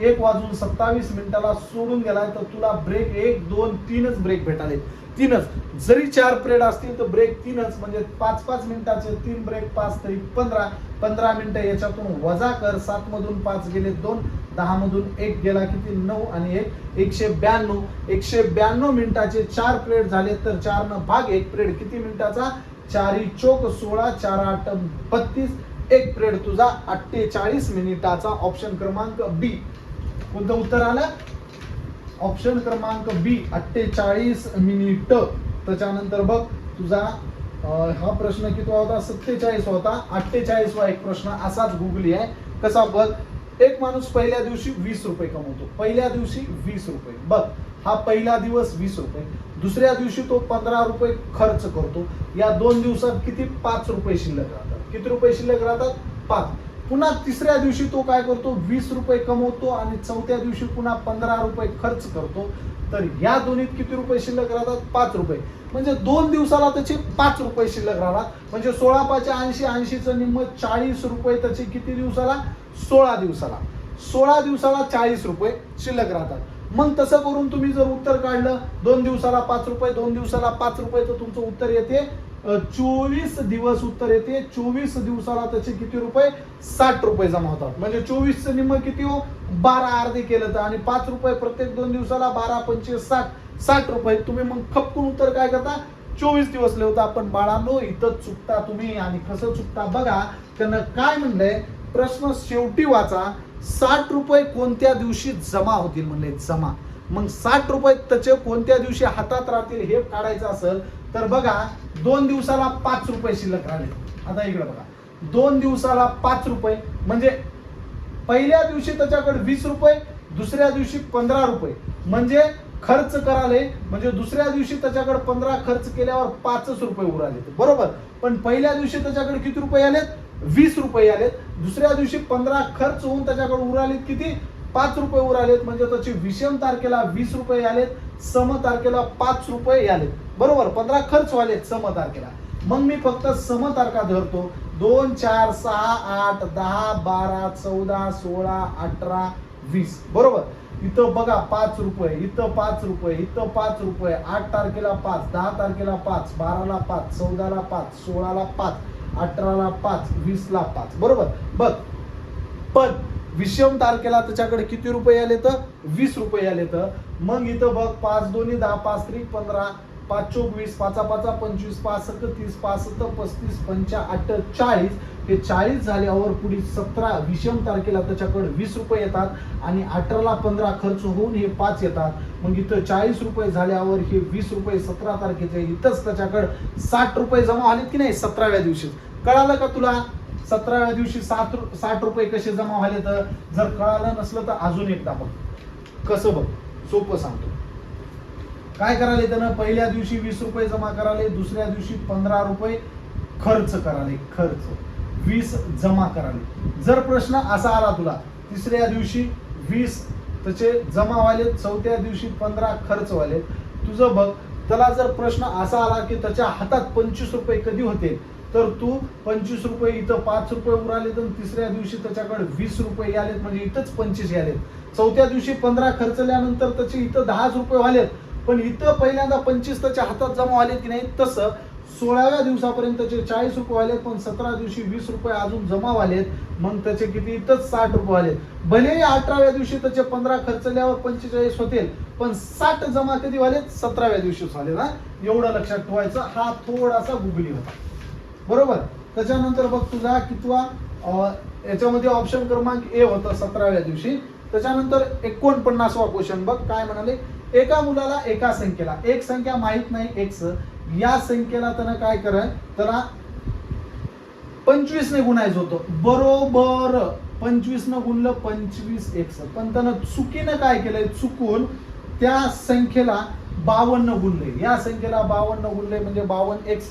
1:27 मिनिटाला सोडून गेलाय. तर तुला ब्रेक 1 2 3च ब्रेक भेटाले. 3च. जरी 4 पिरियड असतील तर ब्रेक 3च, म्हणजे 5-5 मिनिटाचे 3 ब्रेक 5 तरी 15 मिनिटं याच्यातून वजा कर. 7 मधून 5 गेले 2, 10 मधून 1 गेला किती? 9 आणि 1 192. 192 मिनिटाचे 4 पिरियड झाले तर 4 न भाग 1 पिरियड किती मिनिटाचा? 4 चोक 16, 4 8 32. एक पिरियड तुझा 48 मिनिटाचा. ऑप्शन क्रमांक बी. कोणतं उत्तर आलं? ऑप्शन क्रमांक बी 48 मिनिट. त्याच्यानंतर बघ तुझा हा प्रश्न किती होता? 47 होता. 48वा एक प्रश्न असाच गुगली आहे. कसा बघ, एक माणूस पहिल्या दिवशी 20 रुपये कमवतो. पहिल्या दिवशी 20 रुपये. बघ हा पहिला दिवस 20 रुपये. दुसऱ्या दिवशी तो 15 रुपये खर्च करतो. या 2 दिवसात किती? 5 रुपये शिल्लक राहतात. किती रुपये शिल्लक राहतात? 5. पुन्हा तिसऱ्या दिवशी तो काय करतो? 20 रुपये कमवतो आणि चौथ्या दिवशी पुन्हा 15 रुपये खर्च करतो. तर या दोन्हीत किती रुपये शिल्लक राहतात? 5 रुपये. म्हणजे 2 दिवसाला त्याचे 5 रुपये शिल्लक राहतात. म्हणजे 16 5 80, 80चं निम्म 40 रुपये त्याचे किती दिवसाला? 16 दिवसाला. 16 दिवसाला 40 रुपये शिल्लक राहतात. मग तसं करून तुम्ही जर उत्तर काढलं 2 दिवसाला 5 रुपये, 2 दिवसाला 5 रुपये, तर तुमचं उत्तर येते 24 दिवस उत्तर येते. 24 दिवसाला त्याचे किती रुपये? 60 रुपये जमा होतात. म्हणजे 24चं निम्म किती हो? 12 अर्धे केलं तर, आणि 5 रुपये प्रत्येक 2 दिवसाला 12 25 60 रुपये. तुम्ही मग खपकून उत्तर काय करता? 24 दिवस लिहता. पण बाळांनो इथं चुकता तुम्ही. आणि कसं चुकता बघा, त्यानं काय म्हणलंय, प्रश्न शेवटी वाचा. 60 रुपये कोणत्या दिवशी जमा होतील म्हणले? जमा. मग 60 रुपये त्याचे कोणत्या दिवशी हातात राहतील हे काढायचं असेल तर बघा 2 दिवसाला 5 रुपये शिल्लक राहिले. आता इकडे बघा, 2 दिवसाला 5 रुपये म्हणजे पहिल्या दिवशी त्याच्याकडे 20 रुपये, दुसऱ्या दिवशी 15 रुपये, म्हणजे खर्च कराले. म्हणजे दुसऱ्या दिवशी त्याच्याकडे 15 खर्च केल्यावर 5 रुपये उराले, बरोबर. पण पहिल्या दिवशी त्याच्याकडे किती रुपये आलेत? 20 रुपये आलेत. दुसऱ्या दिवशी 15 खर्च होऊन त्याच्याकडे उरालेत किती? 5 रुपये उरालेत. म्हणजे त्याची विषम तारखेला 20 रुपये आलेत, सम तारखेला 5 रुपये आलेत, बरोबर. 15 खर्च वालेत सम तारखेला. मग मी फक्त सम तारखा धरतो. 2 4 6 8 10 12 14 16 18 20, बरोबर. इथं बघा 5 रुपये, इथं 5 रुपये, इथं 5 रुपये. 8 तारखेला 5, 10 तारखेला 5, 12ला 5, 14ला 5, 16ला 5, 18ला 5, 20ला 5, बरोबर. बघ पण विषम तारखेला त्याच्याकडे किती रुपये आले? तर 20 रुपये आले. तर मग इथं बघ 5 2 10 5 3 15, 5 चोक 20, 5 5 25, 5 7 30, 5 7 35, 5 8 40. हे 40 झाल्यावर पुढे 17 विषम तारखेला त्याच्याकडे 20 रुपये येतात आणि 18ला 15 खर्च होऊन हे 5 येतात. मग इथं 40 रुपये झाल्यावर हे 20 रुपये 17 तारखेचे इथंच त्याच्याकडे 60 रुपये जमा आलेत की नाही 17व्या दिवशी. कळालं का तुला? 17व्या दिवशी 60 रुपये कसे जमा व्हाले? तर जर कळालं नसलं तर अजून एकदा बघ. कसं बघ, सोपं सांगतो. काय करायला त्यानं? पहिल्या दिवशी 20 रुपये जमा करायला, दुसऱ्या दिवशी 15 रुपये, खर्च कराले, खर्च 20 जमा कराले. जर प्रश्न असा आला तुला, तिसऱ्या दिवशी 20 त्याचे जमा व्हायलेत, चौथ्या दिवशी 15 खर्च व्हायलेत, तुझं बघ. त्याला जर प्रश्न असा आला की त्याच्या हातात 25 रुपये कधी होते, तर तू 25 रुपये इथं 5 रुपये उराले, तर तिसऱ्या दिवशी त्याच्याकडे 20 रुपये आलेत, म्हणजे इथंच 25 आलेत. चौथ्या दिवशी 15 खर्चल्यानंतर त्याचे इथं 10 रुपये व्हालेत, पण इथं पहिल्यांदा 25 त्याच्या हातात जमा व्हालेत की नाही, तसं 16व्या दिवसापर्यंत त्याचे 40 रुपये व्हालेत, पण 17 दिवशी 20 रुपये अजून जमा व्हालेत, मग त्याचे किती इथंच 60 रुपये व्हालेत. भले 18व्या दिवशी त्याचे 15 खर्चल्यावर 45 होतील, पण 60 जमा कधी व्हालेत, 17व्या दिवशी झाले ना. एवढं लक्षात ठेवायचं. हा थोडासा गुगली होता, बरोबर. त्याच्यानंतर बघ तुझा कितवा, याच्यामध्ये ऑप्शन क्रमांक ए होता 17व्या दिवशी. त्याच्यानंतर 49वा क्वेश्चन बघ काय म्हणाले, एका मुलाला एका संख्येला, एक संख्या माहित नाही एक्स, या संख्येला त्यानं काय कराय, त्याला 25 ने गुणायचं होतं, बरोबर. 25 न गुणलं 25 एक्स, पण त्यानं चुकीनं काय केलंय, चुकून त्या संख्येला 52 गुणले, या संख्येला 52 गुणले म्हणजे 52 एक्स.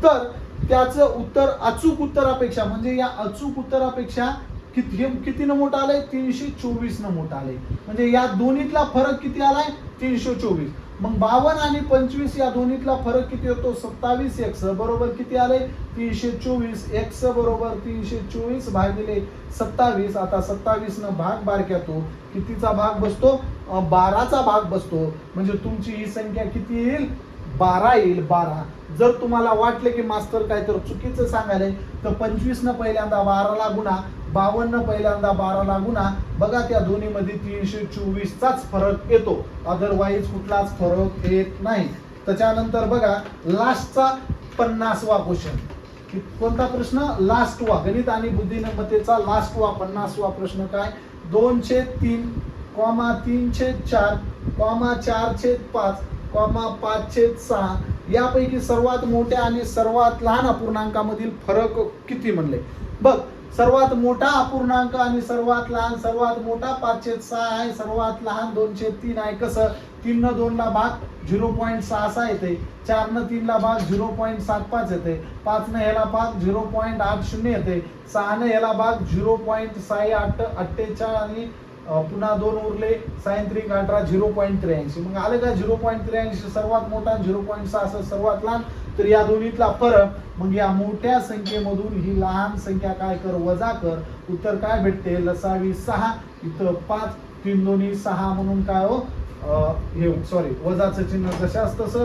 तर त्याचं उत्तर अचूक उत्तरापेक्षा, म्हणजे या अचूक उत्तरापेक्षा कितीनं मोठं आलंय, 324 न मोठं आलंय. म्हणजे या दोन्हीतला फरक किती आलाय, 324. मग 52 आणि 25 या दोन्हीतला फरक किती होतो, 27 एक्स बरोबर किती आले, 324. एक्स बरोबर 324 भागिले 27. आता 27 न भाग बारक्या तो कितीचा भाग बसतो, 12चा भाग बसतो. म्हणजे तुमची ही संख्या किती येईल, 12 येईल, 12. जर तुम्हाला वाटलं की मास्तर काय तर चुकीचं सांगायलंय, तर 25 न पहिल्यांदा 12ला गुणा, 52 न पहिल्यांदा 12ला गुणा. बघा त्या दोन्ही मध्ये 324चाच फरक येतो, अदरवाईज कुठलाच फरक येत नाही. त्याच्यानंतर बघा लास्टचा 50वा क्वेश्चन. कोणता प्रश्न, लास्टवा, गणित आणि बुद्धिमत्तेचा लास्टवा 50वा प्रश्न काय, 2/3, 3/4, 4/5, 5/6 यापैकी सर्वात मोठ्या आणि सर्वात लहान अपूर्णांकामधील फरक किती म्हणले. बघ, सर्वात मोठा अपूर्णांक आणि सर्वात लहान, सर्वात मोठा 5/6 आहे, सर्वात लहान 2/3 आहे. कसं, 3 न 2 ला भाग 0.66 येते, 4 न 3 ला भाग 0.75 येते, 5 न ह्याला भाग 0.80 येते, 6 न ह्याला भाग 0.68 आणि पुन्हा 2 उरले, 6×3=18, 0.83. मग आलं का 0.83 सर्वात मोठा, 0.66 सर्वात लहान. तर या दोन्हीतला फरक, मग या मोठ्या संख्येमधून ही लहान संख्या काय कर, वजा कर. उत्तर काय भेटते, लसावी 6, इथं 5, 3 दोन्ही 6 म्हणून काय हो, हे सॉरी वजाचं चिन्ह जशाच तसं,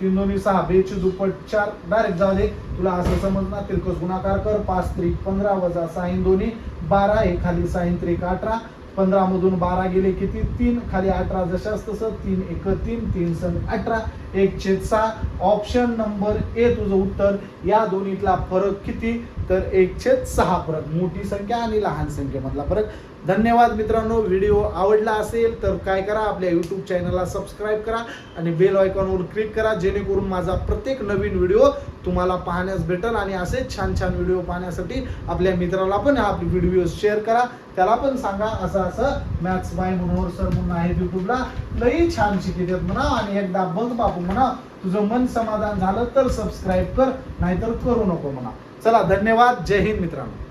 3 दोन्ही 6, 2 दुप्पट 4, डायरेक्ट जाऊ दे. तुला असं समजणार, तिरकस गुणाकार कर, 5 त्रिक 15 वजा 6 दोन्ही 12, हे खाली 6×3=18, 15 मधून 12 गेले किती, 3, खाली 18 जशाच तसं, 3×1=3, 3×18, 1/6. ऑप्शन नंबर ए तुझं उत्तर. या दोन्हीतला फरक किती, तर 1/6 फरक, मोठी संख्या आणि लहान संख्येमधला फरक. धन्यवाद मित्रांनो. व्हिडिओ आवडला असेल तर काय करा, आपल्या यूट्यूब चॅनलला सबस्क्राईब करा आणि बेल आयकॉनवर क्लिक करा, जेणेकरून माझा प्रत्येक नवीन व्हिडिओ तुम्हाला पाहण्यास भेटेल. आणि असे छान छान व्हिडिओ पाहण्यासाठी आपल्या मित्राला पण आपले व्हिडिओ शेअर करा, त्याला पण सांगा असं असं मॅथ्स बाय मनोहर सर म्हणून आहे युट्यूबला, लई छान शिकवतात म्हणा, आणि एकदा बघ बापू म्हणा, तुझं मन समाधान झालं तर सबस्क्राईब कर, नाहीतर करू नको म्हणा. चला, धन्यवाद. जय हिंद मित्रांनो.